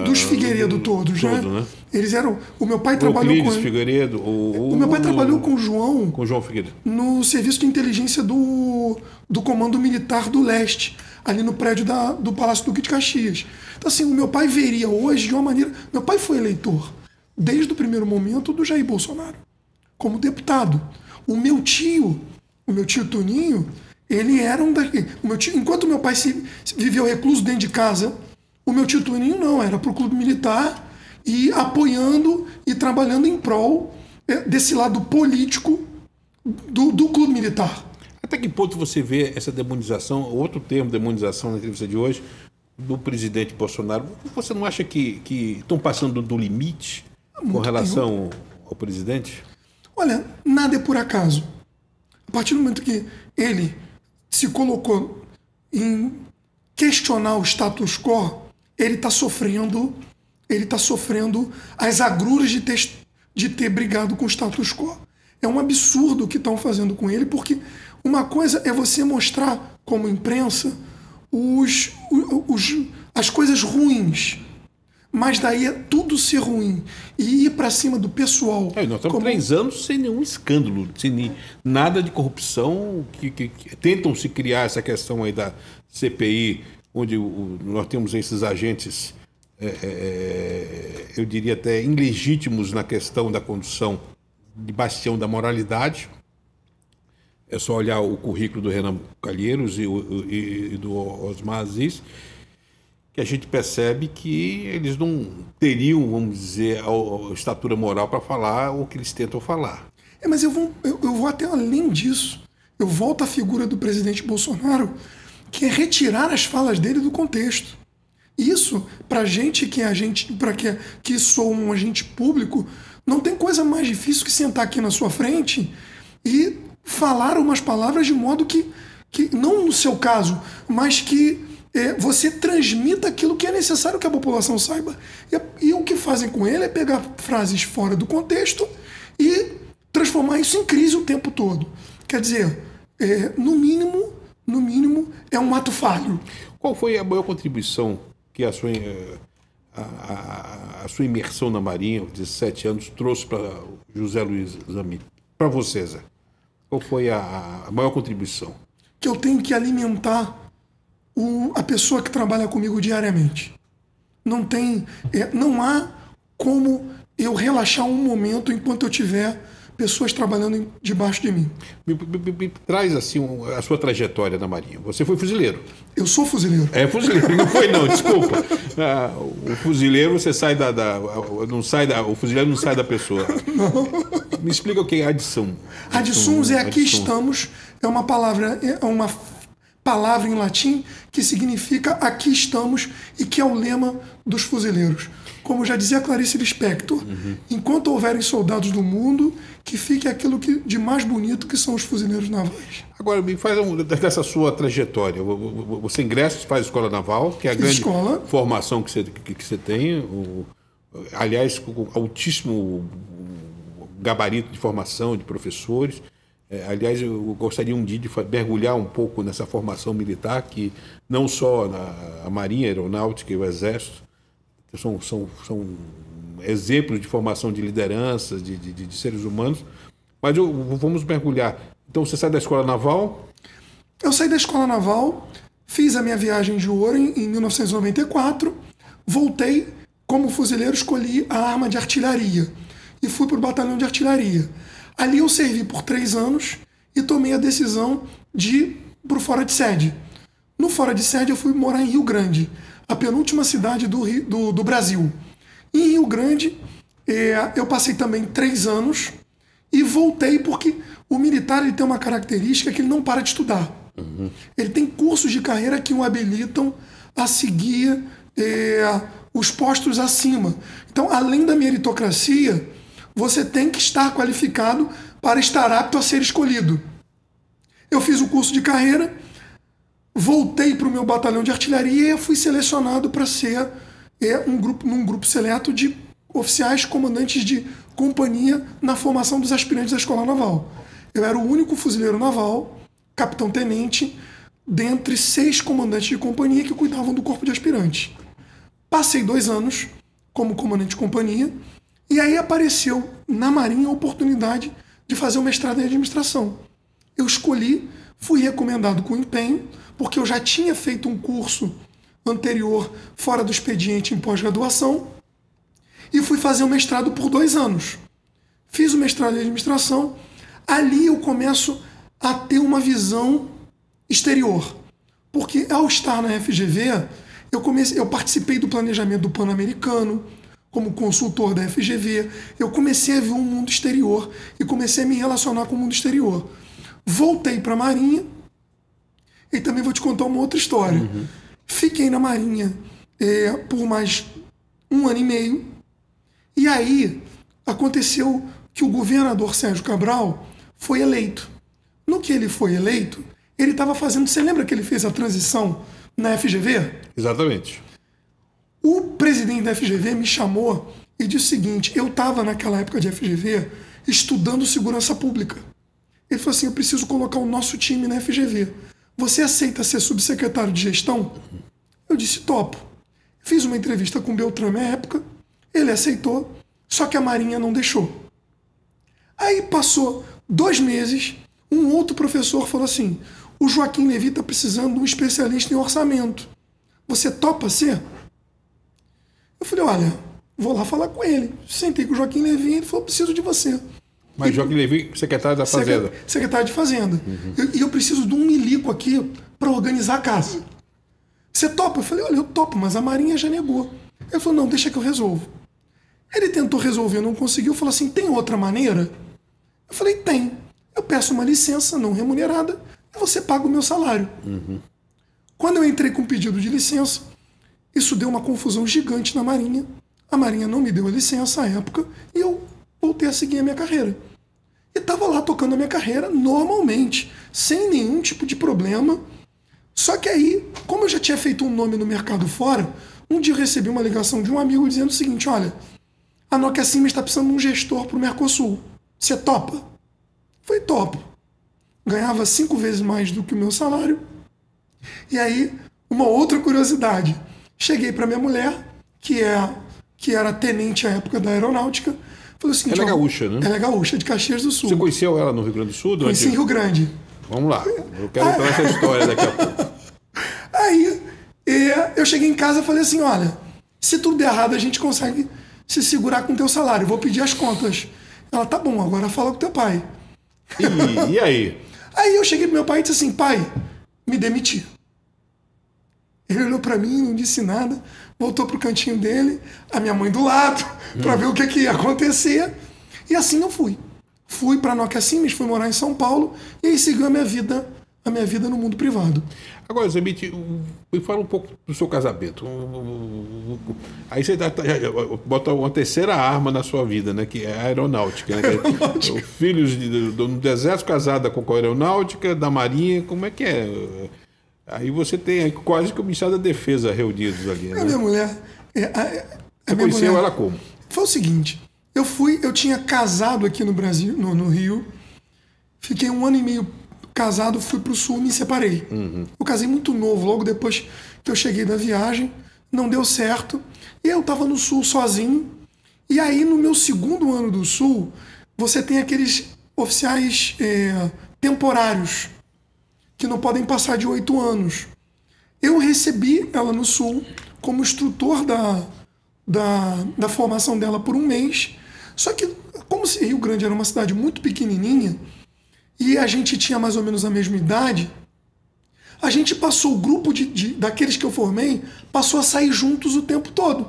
dos Figueiredo todos, né? Eles eram... O meu pai trabalhou com... Figueiredo... O meu pai trabalhou com o João... Com o João Figueiredo. No serviço de inteligência do Comando Militar do Leste, ali no prédio do Palácio Duque de Caxias. Então, assim, o meu pai veria hoje de uma maneira... Meu pai foi eleitor, desde o primeiro momento, do Jair Bolsonaro, como deputado. O meu tio Toninho... Ele era um daqui. Enquanto meu pai viveu recluso dentro de casa, o meu tio Toninho não, era pro clube militar e apoiando e trabalhando em prol desse lado político do clube militar. Até que ponto você vê essa demonização, outro termo, demonização na entrevista de hoje, do presidente Bolsonaro? Você não acha que estão passando do limite com relação ao presidente? Olha, nada é por acaso. A partir do momento que ele se colocou em questionar o status quo, ele está sofrendo as agruras de ter brigado com o status quo. É um absurdo o que estão fazendo com ele, porque uma coisa é você mostrar como imprensa as coisas ruins, mas daí é tudo ser ruim e ir para cima do pessoal. Nós estamos 3 anos sem nenhum escândalo, sem nada de corrupção, que tentam se criar essa questão aí da CPI, onde nós temos esses agentes, eu diria até ilegítimos na questão da condução de bastião da moralidade. É só olhar o currículo do Renan Calheiros e do Osmar Aziz, que a gente percebe que eles não teriam, vamos dizer, a estatura moral para falar o que eles tentam falar. Mas eu vou até além disso. Eu volto à figura do presidente Bolsonaro, que é retirar as falas dele do contexto. Isso, para gente que sou um agente público, não tem coisa mais difícil que sentar aqui na sua frente e falar umas palavras de modo que não no seu caso, mas que você transmita aquilo que é necessário que a população saiba. E o que fazem com ele é pegar frases fora do contexto e transformar isso em crise o tempo todo. Quer dizer, no mínimo, é um ato falho. Qual foi a maior contribuição que a sua imersão na Marinha, 17 anos, trouxe para José Luiz Zamit? Para você, Zé? Qual foi a maior contribuição? Que eu tenho que alimentar a pessoa que trabalha comigo diariamente. Não há como eu relaxar um momento enquanto eu tiver pessoas trabalhando debaixo de mim. Me traz assim a sua trajetória na Marinha. Você foi fuzileiro. Eu sou fuzileiro. É fuzileiro, não foi não, desculpa. O fuzileiro você sai o fuzileiro não sai da pessoa. Não. Me explica o que é adição. Adição é aqui estamos, é uma palavra em latim que significa aqui estamos e que é o lema dos fuzileiros. Como já dizia Clarice Lispector, enquanto houverem soldados do mundo, que fique aquilo de mais bonito que são os fuzileiros navais. Agora, me faz dessa sua trajetória. Você ingressa, faz a escola naval, que é a grande formação que você tem. Aliás, com altíssimo gabarito de formação de professores. Aliás, eu gostaria um dia de mergulhar um pouco nessa formação militar, que não só a Marinha, a Aeronáutica e o Exército são exemplos de formação de liderança, de seres humanos. Mas vamos mergulhar. Então, você sai da Escola Naval? Eu saí da Escola Naval, fiz a minha viagem de ouro em 1994, voltei, como fuzileiro, escolhi a arma de artilharia e fui para o batalhão de artilharia. Ali eu servi por 3 anos e tomei a decisão de ir para o Fora de Sede. No Fora de Sede eu fui morar em Rio Grande, a penúltima cidade do Brasil. Em Rio Grande eu passei também 3 anos e voltei porque o militar ele tem uma característica que ele não para de estudar. Ele tem cursos de carreira que o habilitam a seguir os postos acima. Então, além da meritocracia, você tem que estar qualificado para estar apto a ser escolhido. Eu fiz o curso de carreira, voltei para o meu batalhão de artilharia e fui selecionado para ser num grupo seleto de oficiais comandantes de companhia na formação dos aspirantes da Escola Naval. Eu era o único fuzileiro naval, capitão-tenente, dentre 6 comandantes de companhia que cuidavam do corpo de aspirantes. Passei 2 anos como comandante de companhia e aí apareceu na Marinha a oportunidade de fazer o mestrado em administração. Eu escolhi, fui recomendado com empenho, porque eu já tinha feito um curso anterior fora do expediente em pós-graduação e fui fazer o mestrado por 2 anos. Fiz o mestrado em administração, ali eu começo a ter uma visão exterior, porque ao estar na FGV, eu participei do planejamento do Pan-Americano, como consultor da FGV, eu comecei a ver um mundo exterior e comecei a me relacionar com o mundo exterior. Voltei para a Marinha e também vou te contar uma outra história. Fiquei na Marinha por mais 1 ano e meio e aí aconteceu que o governador Sérgio Cabral foi eleito. No que ele foi eleito, ele estava fazendo... Você lembra que ele fez a transição na FGV? Exatamente. O presidente da FGV me chamou e disse o seguinte, eu estava naquela época de FGV estudando segurança pública. Ele falou assim, eu preciso colocar o nosso time na FGV. Você aceita ser subsecretário de gestão? Eu disse, topo. Fiz uma entrevista com o Beltrame na época, ele aceitou, só que a Marinha não deixou. Aí passou 2 meses, um outro professor falou assim, o Joaquim Levy está precisando de um especialista em orçamento. Você topa ser? Eu falei, olha, vou lá falar com ele. Sentei com o Joaquim Levy e ele falou, preciso de você. Mas Joaquim Levy, secretário da Fazenda. Secretário de Fazenda. E eu preciso de um milico aqui para organizar a casa. Você topa? Eu falei, olha, eu topo, mas a Marinha já negou. Ele falou, não, deixa que eu resolvo. Ele tentou resolver, não conseguiu, falou assim, tem outra maneira? Eu falei, tem. Eu peço uma licença não remunerada e você paga o meu salário. Quando eu entrei com o pedido de licença, isso deu uma confusão gigante na Marinha. A Marinha não me deu a licença à época e eu voltei a seguir a minha carreira. E estava lá tocando a minha carreira normalmente, sem nenhum tipo de problema. Só que aí, como eu já tinha feito um nome no mercado fora, um dia eu recebi uma ligação de um amigo dizendo o seguinte, olha, a Nokia Siemens está precisando de um gestor para o Mercosul. Você topa? Foi topo. Ganhava 5 vezes mais do que o meu salário. E aí, uma outra curiosidade. Cheguei para minha mulher, que era tenente à época da aeronáutica. Falei o seguinte, ela é gaúcha, né? Ela é gaúcha, de Caxias do Sul. Você conheceu ela no Rio Grande do Sul? Conheci em Rio Grande. Vamos lá, eu quero entrar nessa história daqui a pouco. Aí, eu cheguei em casa e falei assim, olha, se tudo der errado, a gente consegue se segurar com o teu salário. Vou pedir as contas. Ela, tá bom, agora fala com teu pai. E aí? Aí eu cheguei pro meu pai e disse assim, pai, me demiti. Ele olhou pra mim, não disse nada, voltou pro cantinho dele, a minha mãe do lado, pra ver o que ia acontecer. E assim eu fui. Fui pra Nokia Siemens, fui morar em São Paulo e aí segui a minha vida no mundo privado. Agora, Zemit, me fala um pouco do seu casamento. Aí você bota uma terceira arma na sua vida, né? Que é a aeronáutica. Né? Filhos do exército casada com a aeronáutica, da marinha, como é que é? Aí você tem quase que o Ministério da Defesa reunidos ali. Né? A minha mulher... Você conheceu ela como? Foi o seguinte, eu tinha casado aqui no Brasil, no Rio, fiquei 1 ano e meio casado, fui pro Sul, me separei. Eu casei muito novo, logo depois que eu cheguei da viagem, não deu certo, e eu tava no Sul sozinho, e aí no meu 2º ano do Sul, você tem aqueles oficiais temporários, que não podem passar de 8 anos. Eu recebi ela no Sul como instrutor da formação dela por 1 mês, só que como Rio Grande era uma cidade muito pequenininha, e a gente tinha mais ou menos a mesma idade, a gente passou, o grupo daqueles que eu formei, passou a sair juntos o tempo todo.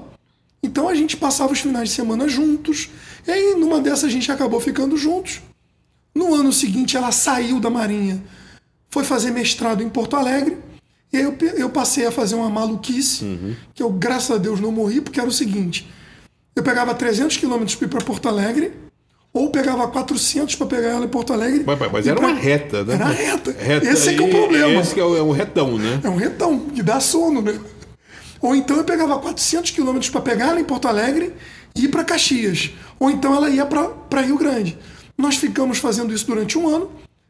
Então a gente passava os finais de semana juntos, e aí numa dessas a gente acabou ficando juntos. No ano seguinte ela saiu da Marinha, foi fazer mestrado em Porto Alegre, E aí eu passei a fazer uma maluquice, que eu, graças a Deus, não morri, porque era o seguinte: eu pegava 300 quilômetros para ir para Porto Alegre, ou pegava 400 para pegar ela em Porto Alegre. Mas era uma reta, né? Era reta. Esse é que é o problema. Esse que é um retão, né? É um retão, que dá sono, né? Ou então eu pegava 400 quilômetros para pegar ela em Porto Alegre e ir para Caxias. Ou então ela ia para Rio Grande. Nós ficamos fazendo isso durante um ano.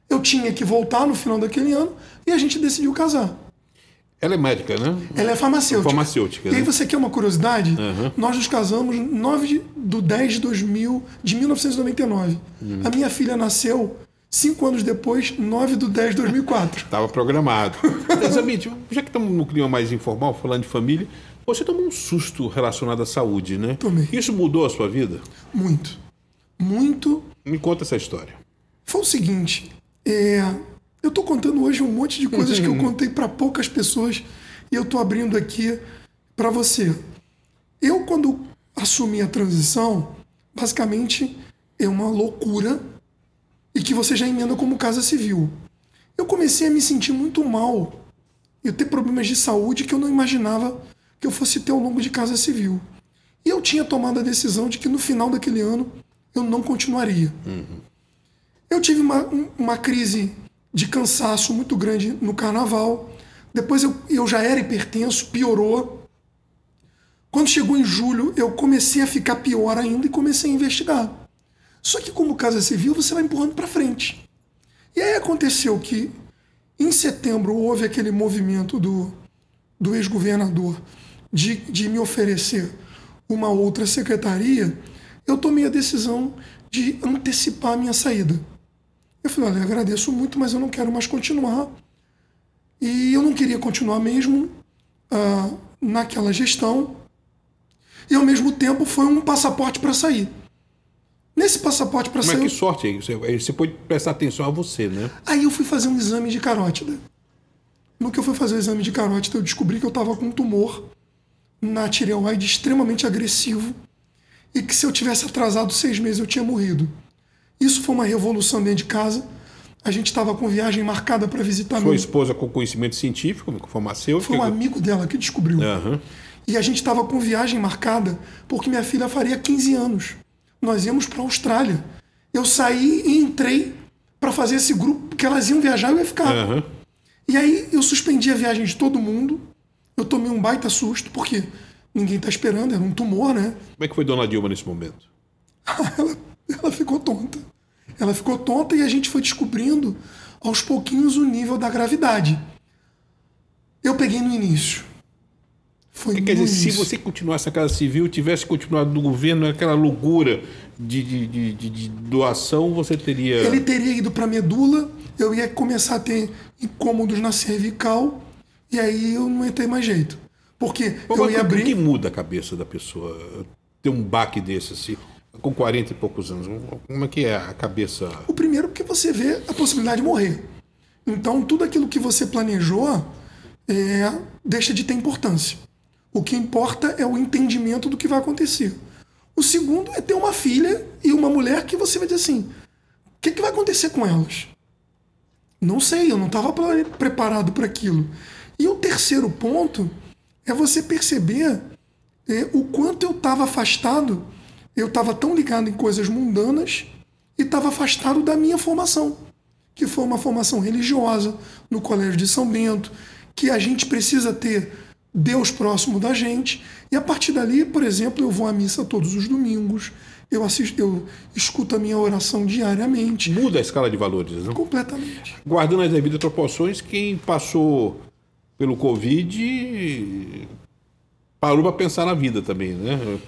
Eu tinha que voltar no final daquele ano e a gente decidiu casar. Ela é médica, né? Ela é farmacêutica. Farmacêutica, E aí né? você quer uma curiosidade? Nós nos casamos 9/10/1999. A minha filha nasceu 5 anos depois, 9/10/2004. Estava programado. Zamit, já que estamos no clima mais informal, falando de família, você tomou um susto relacionado à saúde, né? Tomei. Isso mudou a sua vida? Muito. Muito. Me conta essa história. Foi o seguinte, eu estou contando hoje um monte de coisas que eu contei para poucas pessoas e eu estou abrindo aqui para você. Eu, quando assumi a transição, basicamente é uma loucura e que você já emenda como casa civil. Eu comecei a me sentir muito mal, eu ter problemas de saúde que eu não imaginava que eu fosse ter ao longo de casa civil. E eu tinha tomado a decisão de que no final daquele ano eu não continuaria. Eu tive uma crise de cansaço muito grande no carnaval. Depois eu já era hipertenso, piorou. Quando chegou em julho, eu comecei a ficar pior ainda e comecei a investigar. Só que como casa civil, você vai empurrando para frente. E aí aconteceu que, em setembro, houve aquele movimento do ex-governador de me oferecer uma outra secretaria. Eu tomei a decisão de antecipar a minha saída. Eu falei, olha, agradeço muito, mas eu não quero mais continuar. E eu não queria continuar mesmo naquela gestão. E, ao mesmo tempo, foi um passaporte para sair. Nesse passaporte para sair... Mas que sorte aí. Você pode prestar atenção a você, né? Aí eu fui fazer um exame de carótida. No que eu fui fazer o exame de carótida, eu descobri que eu estava com um tumor na tireoide extremamente agressivo e que se eu tivesse atrasado 6 meses eu tinha morrido. Isso foi uma revolução dentro de casa. A gente estava com viagem marcada para visitar... Sua esposa com conhecimento científico, farmacêutico... Foi um amigo dela que descobriu. E a gente estava com viagem marcada porque minha filha faria 15 anos. Nós íamos para a Austrália. Eu saí e entrei para fazer esse grupo, porque elas iam viajar e eu ia ficar. E aí eu suspendi a viagem de todo mundo. Eu tomei um baita susto, porque ninguém está esperando, era um tumor, né? Como é que foi Dona Dilma nesse momento? Ela ficou tonta. Ela ficou tonta e a gente foi descobrindo aos pouquinhos o nível da gravidade. Eu peguei no início. Quer dizer, se você continuasse na Casa Civil, tivesse continuado no governo, aquela loucura de doação, você teria... Ele teria ido para a medula, eu ia começar a ter incômodos na cervical, e aí eu não ia ter mais jeito. Porque eu ia abrir... O que muda a cabeça da pessoa? Ter um baque desse, assim, com 40 e poucos anos? Como é que é a cabeça? O primeiro, porque você vê a possibilidade de morrer. Então, tudo aquilo que você planejou deixa de ter importância. O que importa é o entendimento do que vai acontecer. O segundo é ter uma filha e uma mulher que você vai dizer assim, o que vai acontecer com elas? Não sei, eu não estava preparado para aquilo. E o terceiro ponto é você perceber o quanto eu estava afastado, eu estava tão ligado em coisas mundanas e estava afastado da minha formação, que foi uma formação religiosa no Colégio de São Bento, que a gente precisa ter Deus próximo da gente, e a partir dali, por exemplo, eu vou à missa todos os domingos, eu escuto a minha oração diariamente. Muda a escala de valores, não? Completamente. Guardando as devidas proporções, quem passou pelo Covid parou para pensar na vida também, né? Né?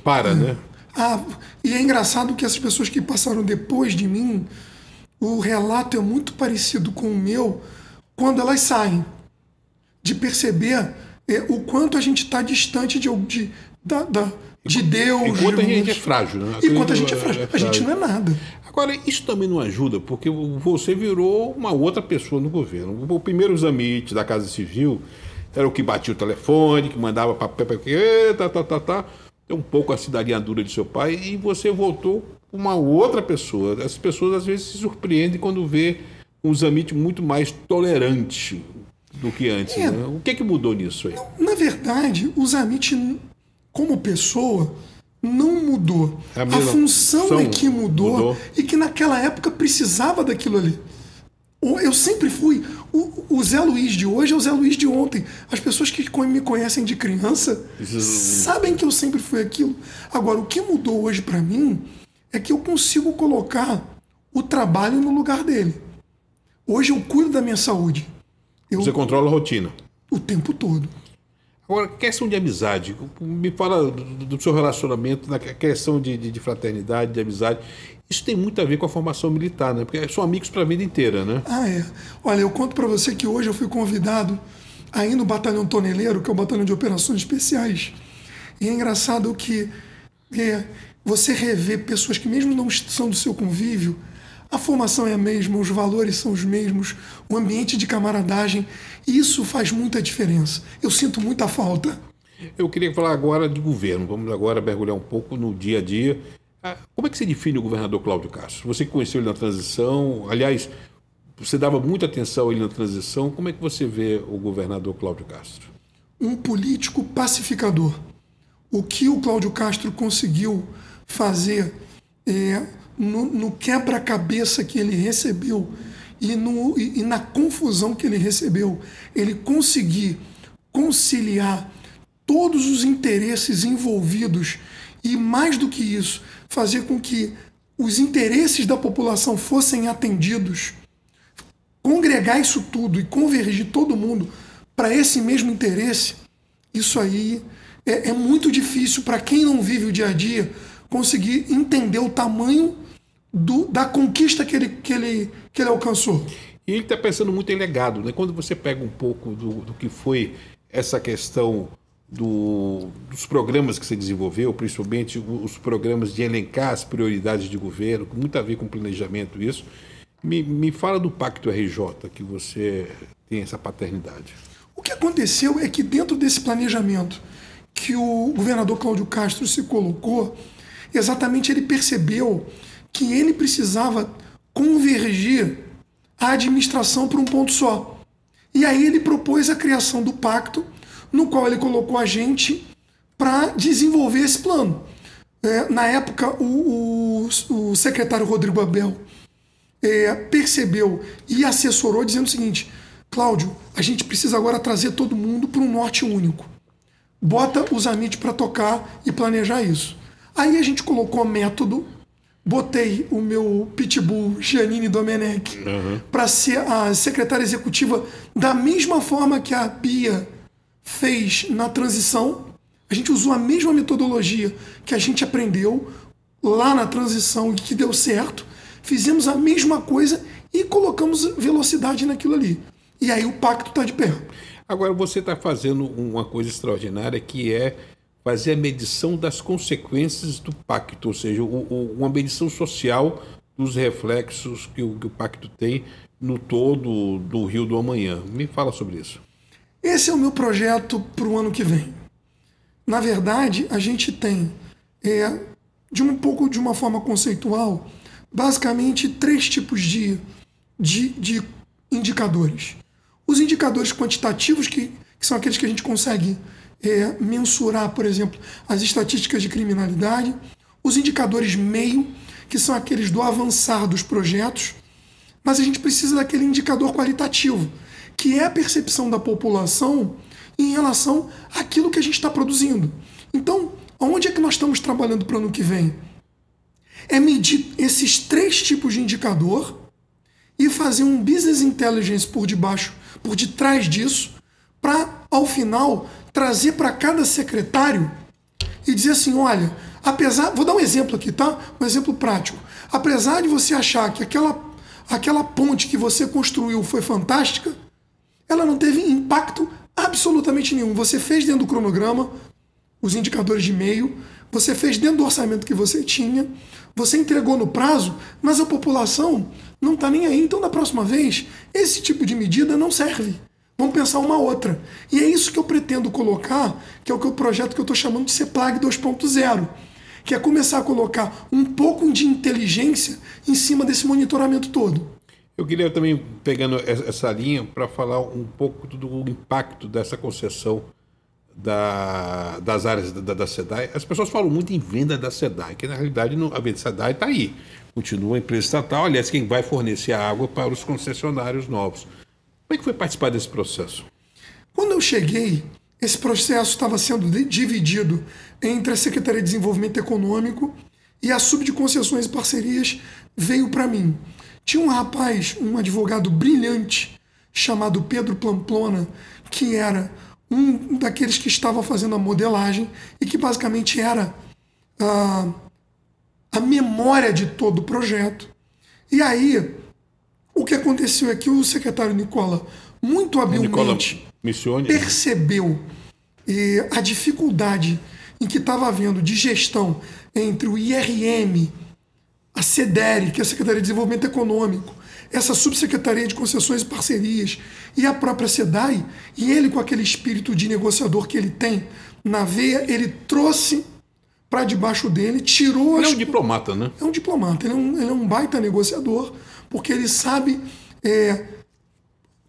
E é engraçado que essas pessoas que passaram depois de mim, o relato é muito parecido com o meu quando elas saem, de perceber o quanto a gente está distante de Deus. Enquanto a gente é frágil. Né? Enquanto a gente é frágil. A gente não é nada. Agora, isso também não ajuda, porque você virou uma outra pessoa no governo. O primeiro Zamit da Casa Civil era o que batia o telefone, que mandava papel, um pouco a cidadania de seu pai, e você voltou uma outra pessoa. As pessoas às vezes se surpreendem quando vê um Zamit muito mais tolerante. do que antes. Né? O que é que mudou nisso aí? Na verdade, o Zammit, como pessoa, não mudou. A função é que mudou e que naquela época precisava daquilo ali. Eu sempre fui. O Zé Luiz de hoje é o Zé Luiz de ontem. As pessoas que me conhecem de criança sabem que eu sempre fui aquilo. Agora, o que mudou hoje para mim é que eu consigo colocar o trabalho no lugar dele. Hoje eu cuido da minha saúde. Você controla a rotina? O tempo todo. Agora, questão de amizade. Me fala do seu relacionamento, na questão de fraternidade, de amizade. Isso tem muito a ver com a formação militar, né? Porque são amigos para a vida inteira, né? Ah, é. Olha, eu conto para você que hoje eu fui convidado a ir no Batalhão Toneleiro, que é o Batalhão de Operações Especiais. E é engraçado que você revê pessoas que mesmo não são do seu convívio, a formação é a mesma, os valores são os mesmos, o ambiente de camaradagem, e isso faz muita diferença. Eu sinto muita falta. Eu queria falar agora de governo. Vamos agora mergulhar um pouco no dia a dia. Como é que você define o governador Cláudio Castro? Você que conheceu ele na transição, aliás, você dava muita atenção a ele na transição. Como é que você vê o governador Cláudio Castro? Um político pacificador. O que o Cláudio Castro conseguiu fazer no quebra-cabeça que ele recebeu e na confusão que ele recebeu, ele conseguir conciliar todos os interesses envolvidos e, mais do que isso, fazer com que os interesses da população fossem atendidos, congregar isso tudo e convergir todo mundo para esse mesmo interesse, isso aí é muito difícil para quem não vive o dia a dia conseguir entender o tamanho da conquista que ele alcançou. E ele está pensando muito em legado, né? Quando você pega um pouco do que foi essa questão dos programas que você desenvolveu, principalmente os programas de elencar as prioridades de governo, com muito a ver com planejamento isso, me fala do Pacto RJ, que você tem essa paternidade. O que aconteceu é que dentro desse planejamento que o governador Cláudio Castro se colocou, exatamente ele percebeu que ele precisava convergir a administração para um ponto só. E aí ele propôs a criação do pacto, no qual ele colocou a gente para desenvolver esse plano. Na época, o secretário Rodrigo Abel percebeu e assessorou dizendo o seguinte: Cláudio, a gente precisa agora trazer todo mundo para um norte único. Bota o Zammit para tocar e planejar isso. Aí a gente colocou método, botei o meu pitbull Giannini Domenech para ser a secretária executiva da mesma forma que a Bia fez na transição. A gente usou a mesma metodologia que a gente aprendeu lá na transição e que deu certo. Fizemos a mesma coisa e colocamos velocidade naquilo ali. E aí o pacto está de pé. Agora você está fazendo uma coisa extraordinária, que é fazer a medição das consequências do pacto, ou seja, uma medição social dos reflexos que o pacto tem no todo do Rio do Amanhã. Me fala sobre isso. Esse é o meu projeto para o ano que vem. Na verdade, a gente tem, de uma forma conceitual, basicamente 3 tipos de indicadores. Os indicadores quantitativos, que são aqueles que a gente consegue mensurar, por exemplo, as estatísticas de criminalidade. Os indicadores meio, que são aqueles do avançar dos projetos. Mas a gente precisa daquele indicador qualitativo, que é a percepção da população em relação àquilo que a gente está produzindo. Então, onde é que nós estamos trabalhando para o ano que vem? É medir esses 3 tipos de indicador e fazer um business intelligence por detrás disso, para, ao final, trazer para cada secretário e dizer assim: olha, vou dar um exemplo aqui, tá? Um exemplo prático. Apesar de você achar que aquela ponte que você construiu foi fantástica, ela não teve impacto absolutamente nenhum. Você fez dentro do cronograma os indicadores de meio, você fez dentro do orçamento que você tinha, você entregou no prazo, mas a população não está nem aí. Então, da próxima vez, esse tipo de medida não serve. Vamos pensar uma outra. E é isso que eu pretendo colocar, que é o projeto que eu estou chamando de CEPLAG 2.0, que é começar a colocar um pouco de inteligência em cima desse monitoramento todo. Eu queria também, pegando essa linha, para falar um pouco do impacto dessa concessão das áreas da SEDAI. As pessoas falam muito em venda da SEDAI, que na realidade a venda da SEDAI está aí. Continua a empresa estatal, aliás, quem vai fornecer a água para os concessionários novos. Como é que foi participar desse processo? Quando eu cheguei, esse processo estava sendo dividido entre a Secretaria de Desenvolvimento Econômico e a Sub de Concessões e Parcerias veio para mim. Tinha um rapaz, um advogado brilhante, chamado Pedro Pamplona, que era um daqueles que estava fazendo a modelagem e que basicamente era a memória de todo o projeto. E aí, o que aconteceu é que o secretário Nicola, muito habilmente, percebeu a dificuldade em que estava havendo de gestão entre o IRM, a SEDERE, que é a Secretaria de Desenvolvimento Econômico, essa Subsecretaria de Concessões e Parcerias e a própria SEDAI, e ele, com aquele espírito de negociador que ele tem na veia, ele trouxe para debaixo dele, tirou... Ele é um diplomata, né? É um diplomata, ele é um baita negociador, porque ele sabe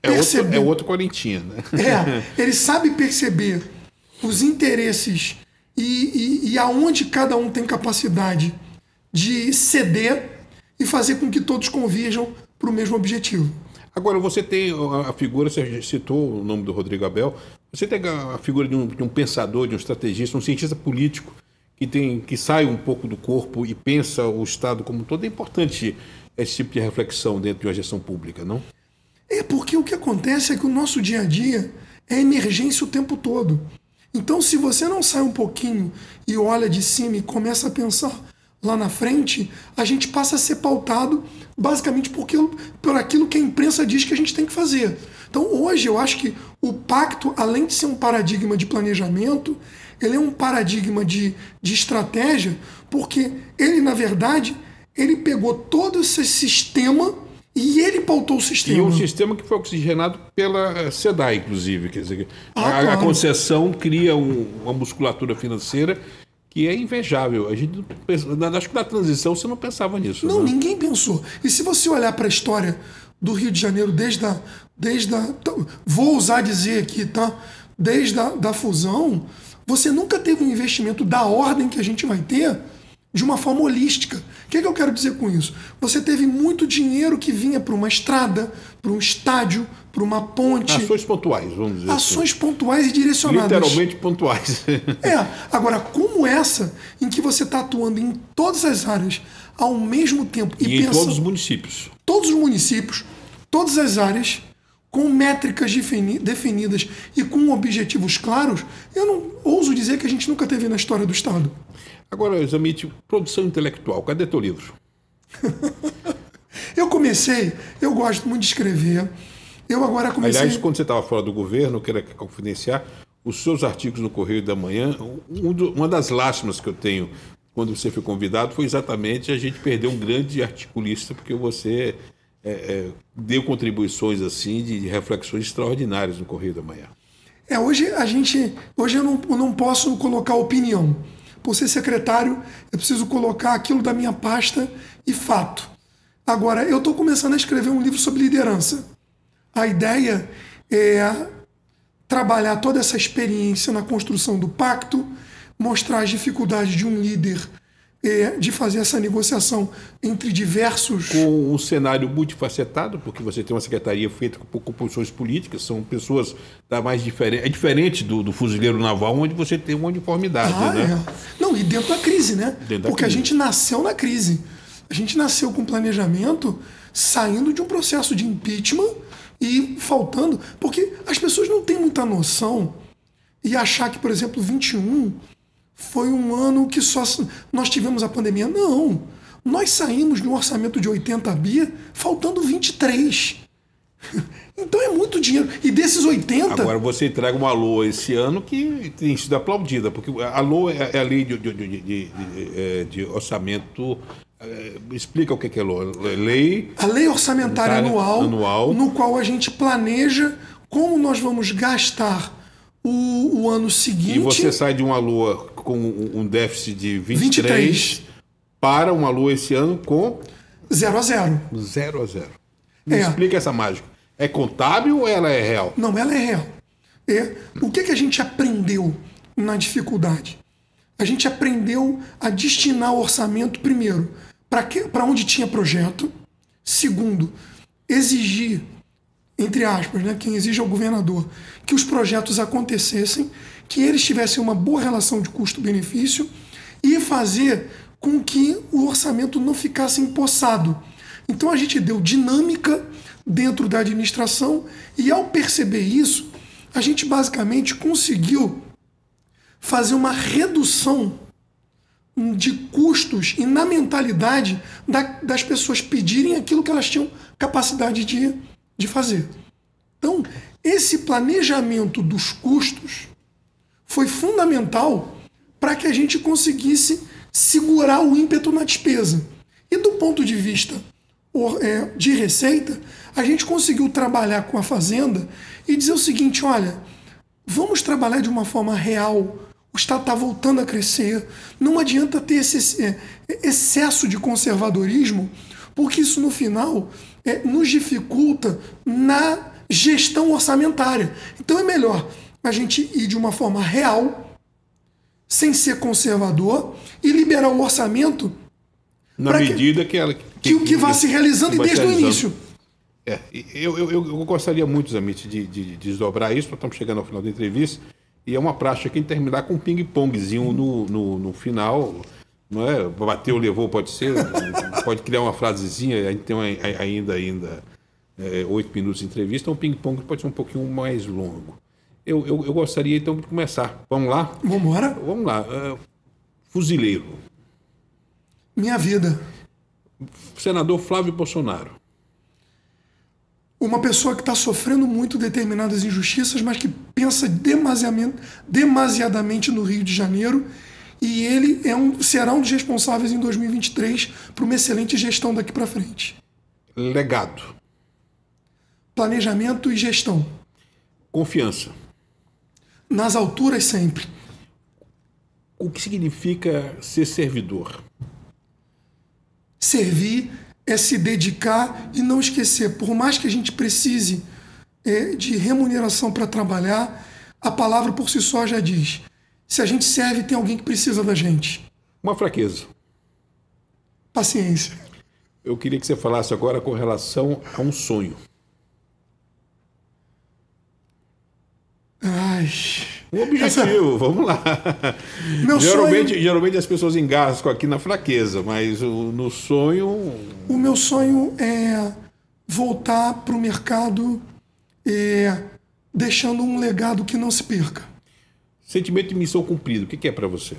perceber... É outro Corintinha, né? Ele sabe perceber os interesses e aonde cada um tem capacidade de ceder e fazer com que todos convirjam para o mesmo objetivo. Agora, você tem a figura, você citou o nome do Rodrigo Abel, você tem a figura de um pensador, de um estrategista, um cientista político que sai um pouco do corpo e pensa o Estado como um todo. É importante esse tipo de reflexão dentro de uma gestão pública, não? É porque o que acontece é que o nosso dia a dia é emergência o tempo todo. Então, se você não sai um pouquinho e olha de cima e começa a pensar lá na frente, a gente passa a ser pautado basicamente por aquilo que a imprensa diz que a gente tem que fazer. Então, hoje, eu acho que o pacto, além de ser um paradigma de planejamento, ele é um paradigma de estratégia, porque ele, na verdade, ele pegou todo esse sistema e ele pautou o sistema. E um sistema que foi oxigenado pela SEDAI, inclusive. Quer dizer, claro. A concessão cria uma musculatura financeira que é invejável. A gente acho que na transição você não pensava nisso. Não, né? Ninguém pensou. E se você olhar para a história do Rio de Janeiro desde a vou ousar dizer aqui, tá? Desde a fusão, você nunca teve um investimento da ordem que a gente vai ter de uma forma holística. O que eu quero dizer com isso? Você teve muito dinheiro que vinha para uma estrada, para um estádio, para uma ponte. Ações pontuais, vamos dizer. Ações pontuais e direcionadas. Literalmente pontuais. Agora, como essa, em que você está atuando em todas as áreas ao mesmo tempo. E em todos os municípios. Todos os municípios, todas as áreas, com métricas definidas e com objetivos claros, eu não ouso dizer que a gente nunca teve na história do Estado. Agora, Zamit, produção intelectual, cadê teu livro? Eu gosto muito de escrever. Eu agora comecei... Aliás, quando você estava fora do governo, eu quero confidenciar, os seus artigos no Correio da Manhã, uma das lástimas que eu tenho quando você foi convidado foi exatamente a gente perder um grande articulista, porque você deu contribuições assim de reflexões extraordinárias no Correio da Manhã. Hoje eu não posso colocar opinião. Por ser secretário, eu preciso colocar aquilo da minha pasta e fato. Agora, eu estou começando a escrever um livro sobre liderança. A ideia é trabalhar toda essa experiência na construção do pacto, mostrar as dificuldades de um líder de fazer essa negociação entre diversos... Com um cenário multifacetado, porque você tem uma secretaria feita por composições políticas, são pessoas da mais diferentes. É diferente do fuzileiro naval, onde você tem uma uniformidade, né? Não, e dentro da crise, né? Porque a gente nasceu na crise. A gente nasceu com planejamento saindo de um processo de impeachment e faltando... Porque as pessoas não têm muita noção e achar que, por exemplo, 21 foi um ano que só nós tivemos a pandemia. Não. Nós saímos de um orçamento de 80 bi faltando 23. Então é muito dinheiro. E desses 80... Agora você entrega uma LOA esse ano que tem sido aplaudida, porque a LOA é a lei de orçamento... explica o que é LOA. A lei orçamentária anual, no qual a gente planeja como nós vamos gastar o ano seguinte... E você sai de uma LOA com um déficit de 23 para uma LOA esse ano com... 0 a 0. 0 a 0. Me explica essa mágica. É contábil ou ela é real? Não, ela é real. O que a gente aprendeu na dificuldade? A gente aprendeu a destinar o orçamento, primeiro, para onde tinha projeto. Segundo, exigir, entre aspas, né, quem exige é o governador, que os projetos acontecessem, que eles tivessem uma boa relação de custo-benefício e fazer com que o orçamento não ficasse empossado. Então a gente deu dinâmica dentro da administração e, ao perceber isso, a gente basicamente conseguiu fazer uma redução de custos e na mentalidade das pessoas pedirem aquilo que elas tinham capacidade de fazer. Então, esse planejamento dos custos foi fundamental para que a gente conseguisse segurar o ímpeto na despesa. E do ponto de vista de receita, a gente conseguiu trabalhar com a Fazenda e dizer o seguinte: olha, vamos trabalhar de uma forma real. O Estado está voltando a crescer. Não adianta ter esse excesso de conservadorismo, porque isso, no final, nos dificulta na gestão orçamentária. Então é melhor a gente ir de uma forma real, sem ser conservador, e liberar o orçamento na medida que vá se realizando e desde o início. Eu gostaria muito, Zammit, de desdobrar isso. Nós estamos chegando ao final da entrevista. E é uma prática aqui terminar com um ping-pongzinho no final, não é? Bateu, levou, pode ser, pode criar uma frasezinha, a gente tem ainda 8 minutos de entrevista, um ping-pong pode ser um pouquinho mais longo. Eu gostaria então de começar. Vamos lá? Vamos embora? Vamos lá. Fuzileiro. Minha vida. Senador Flávio Bolsonaro. Uma pessoa que está sofrendo muito determinadas injustiças, mas que pensa demasiadamente no Rio de Janeiro, e ele será um dos responsáveis em 2023 por uma excelente gestão daqui para frente. Legado. Planejamento e gestão. Confiança. Nas alturas sempre. O que significa ser servidor? Servir é se dedicar e não esquecer. Por mais que a gente precise de remuneração para trabalhar, a palavra por si só já diz: se a gente serve, tem alguém que precisa da gente. Uma fraqueza. Paciência. Eu queria que você falasse agora com relação a um sonho. Ai, um objetivo, vamos lá. Geralmente as pessoas engasgam aqui na fraqueza, mas no sonho... O meu sonho é voltar para o mercado deixando um legado que não se perca. Sentimento de missão cumprida, o que é para você?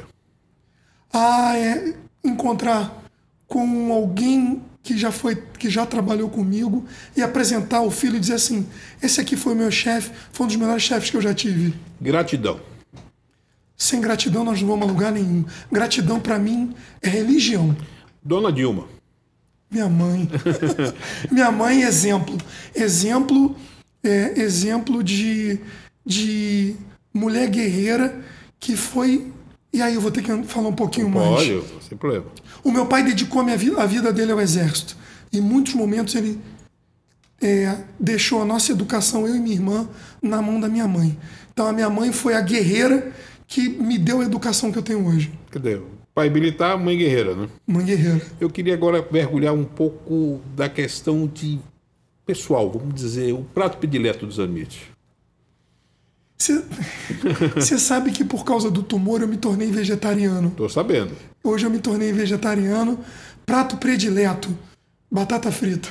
É encontrar com alguém que já trabalhou comigo e apresentar o filho e dizer assim: esse aqui foi o meu chefe, foi um dos melhores chefes que eu já tive. Gratidão. Sem gratidão nós não vamos a lugar nenhum. Gratidão para mim é religião. Dona Dilma. Minha mãe. Minha mãe, exemplo. Exemplo de mulher guerreira que foi... E aí eu vou ter que falar um pouquinho mais. Pode, sem problema. O meu pai dedicou a vida dele ao exército. Em muitos momentos ele deixou a nossa educação, eu e minha irmã, na mão da minha mãe. Então a minha mãe foi a guerreira que me deu a educação que eu tenho hoje. Cadê? Pai militar, mãe guerreira, né? Mãe guerreira. Eu queria agora mergulhar um pouco da questão de pessoal, vamos dizer, o prato predileto do Zammit. Você sabe que por causa do tumor eu me tornei vegetariano. Tô sabendo. Hoje eu me tornei vegetariano. Prato predileto, batata frita.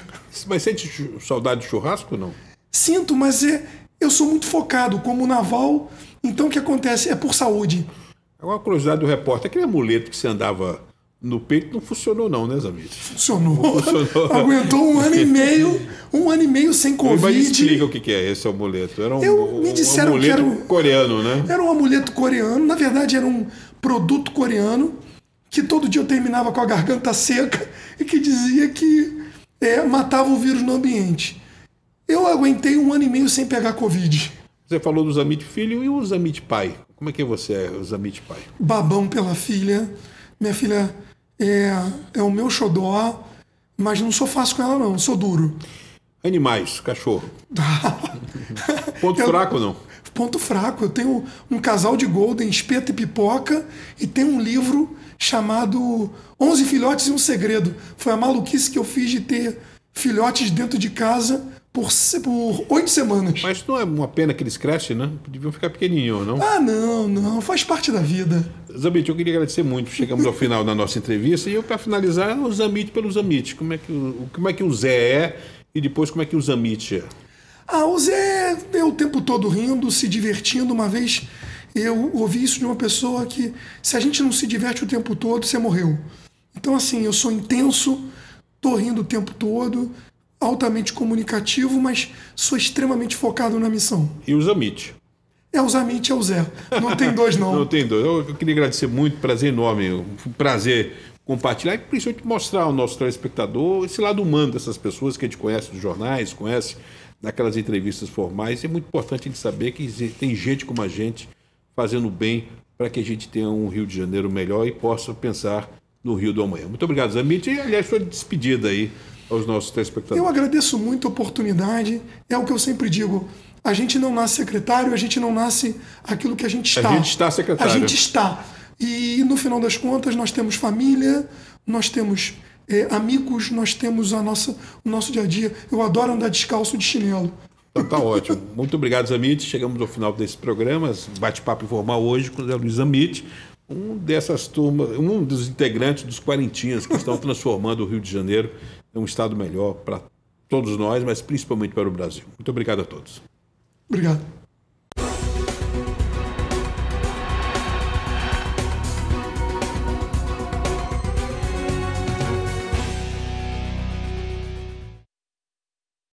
Mas sente saudade de churrasco ou não? Sinto, mas eu sou muito focado como naval. Então o que acontece? É por saúde. Agora a curiosidade do repórter, aquele amuleto que você andava no peito não funcionou não, né, Zammit? Funcionou. Aguentou um ano e meio sem Covid. Mas explica o que é esse amuleto. Era me disseram um amuleto que era coreano, né? Era um amuleto coreano. Na verdade, era um produto coreano que todo dia eu terminava com a garganta seca e que dizia que matava o vírus no ambiente. Eu aguentei um ano e meio sem pegar Covid. Você falou do Zammit filho e o Zammit pai. Como é que você é, o Zammit pai? Babão pela filha. Minha filha é o meu xodó, mas não sou fácil com ela não, sou duro. Animais, cachorro. Ponto fraco, não? Ponto fraco. Eu tenho um casal de Golden, Espeto e Pipoca, e tenho um livro chamado 11 Filhotes e um Segredo. Foi a maluquice que eu fiz de ter filhotes dentro de casa por 8 semanas. Mas não é uma pena que eles crescem, né? Deviam ficar pequenininhos, não? Ah, não. Faz parte da vida. Zamit, eu queria agradecer muito. Chegamos ao final da nossa entrevista. E eu, para finalizar, o Zamit pelo Zamit. Como é que o Zé é e depois como é que o Zamit é? O Zé é o tempo todo rindo, se divertindo. Uma vez eu ouvi isso de uma pessoa que se a gente não se diverte o tempo todo, você morreu. Então, assim, eu sou intenso, tô rindo o tempo todo, altamente comunicativo, mas sou extremamente focado na missão. E o Zamit? O Zamit é o Zé. Não tem dois, não. Não tem dois. Eu queria agradecer muito, prazer enorme. Um prazer compartilhar e principalmente mostrar ao nosso telespectador esse lado humano dessas pessoas que a gente conhece dos jornais, conhece daquelas entrevistas formais. É muito importante a gente saber que tem gente como a gente fazendo bem para que a gente tenha um Rio de Janeiro melhor e possa pensar no Rio do amanhã. Muito obrigado, Zamit. E, aliás, sua despedida aí aos nossos telespectadores. Eu agradeço muito a oportunidade. É o que eu sempre digo. A gente não nasce secretário, a gente não nasce aquilo que a gente está. A gente está secretário. A gente está. E, no final das contas, nós temos família, nós temos amigos, nós temos o nosso dia a dia. Eu adoro andar descalço de chinelo. Então tá ótimo. Muito obrigado, Zamit. Chegamos ao final desse programa, bate-papo informal hoje com o Zé Luiz Zamit, um dessas turmas, um dos integrantes dos Quarentinhas que estão transformando o Rio de Janeiro em um estado melhor para todos nós, mas principalmente para o Brasil. Muito obrigado a todos. Obrigado.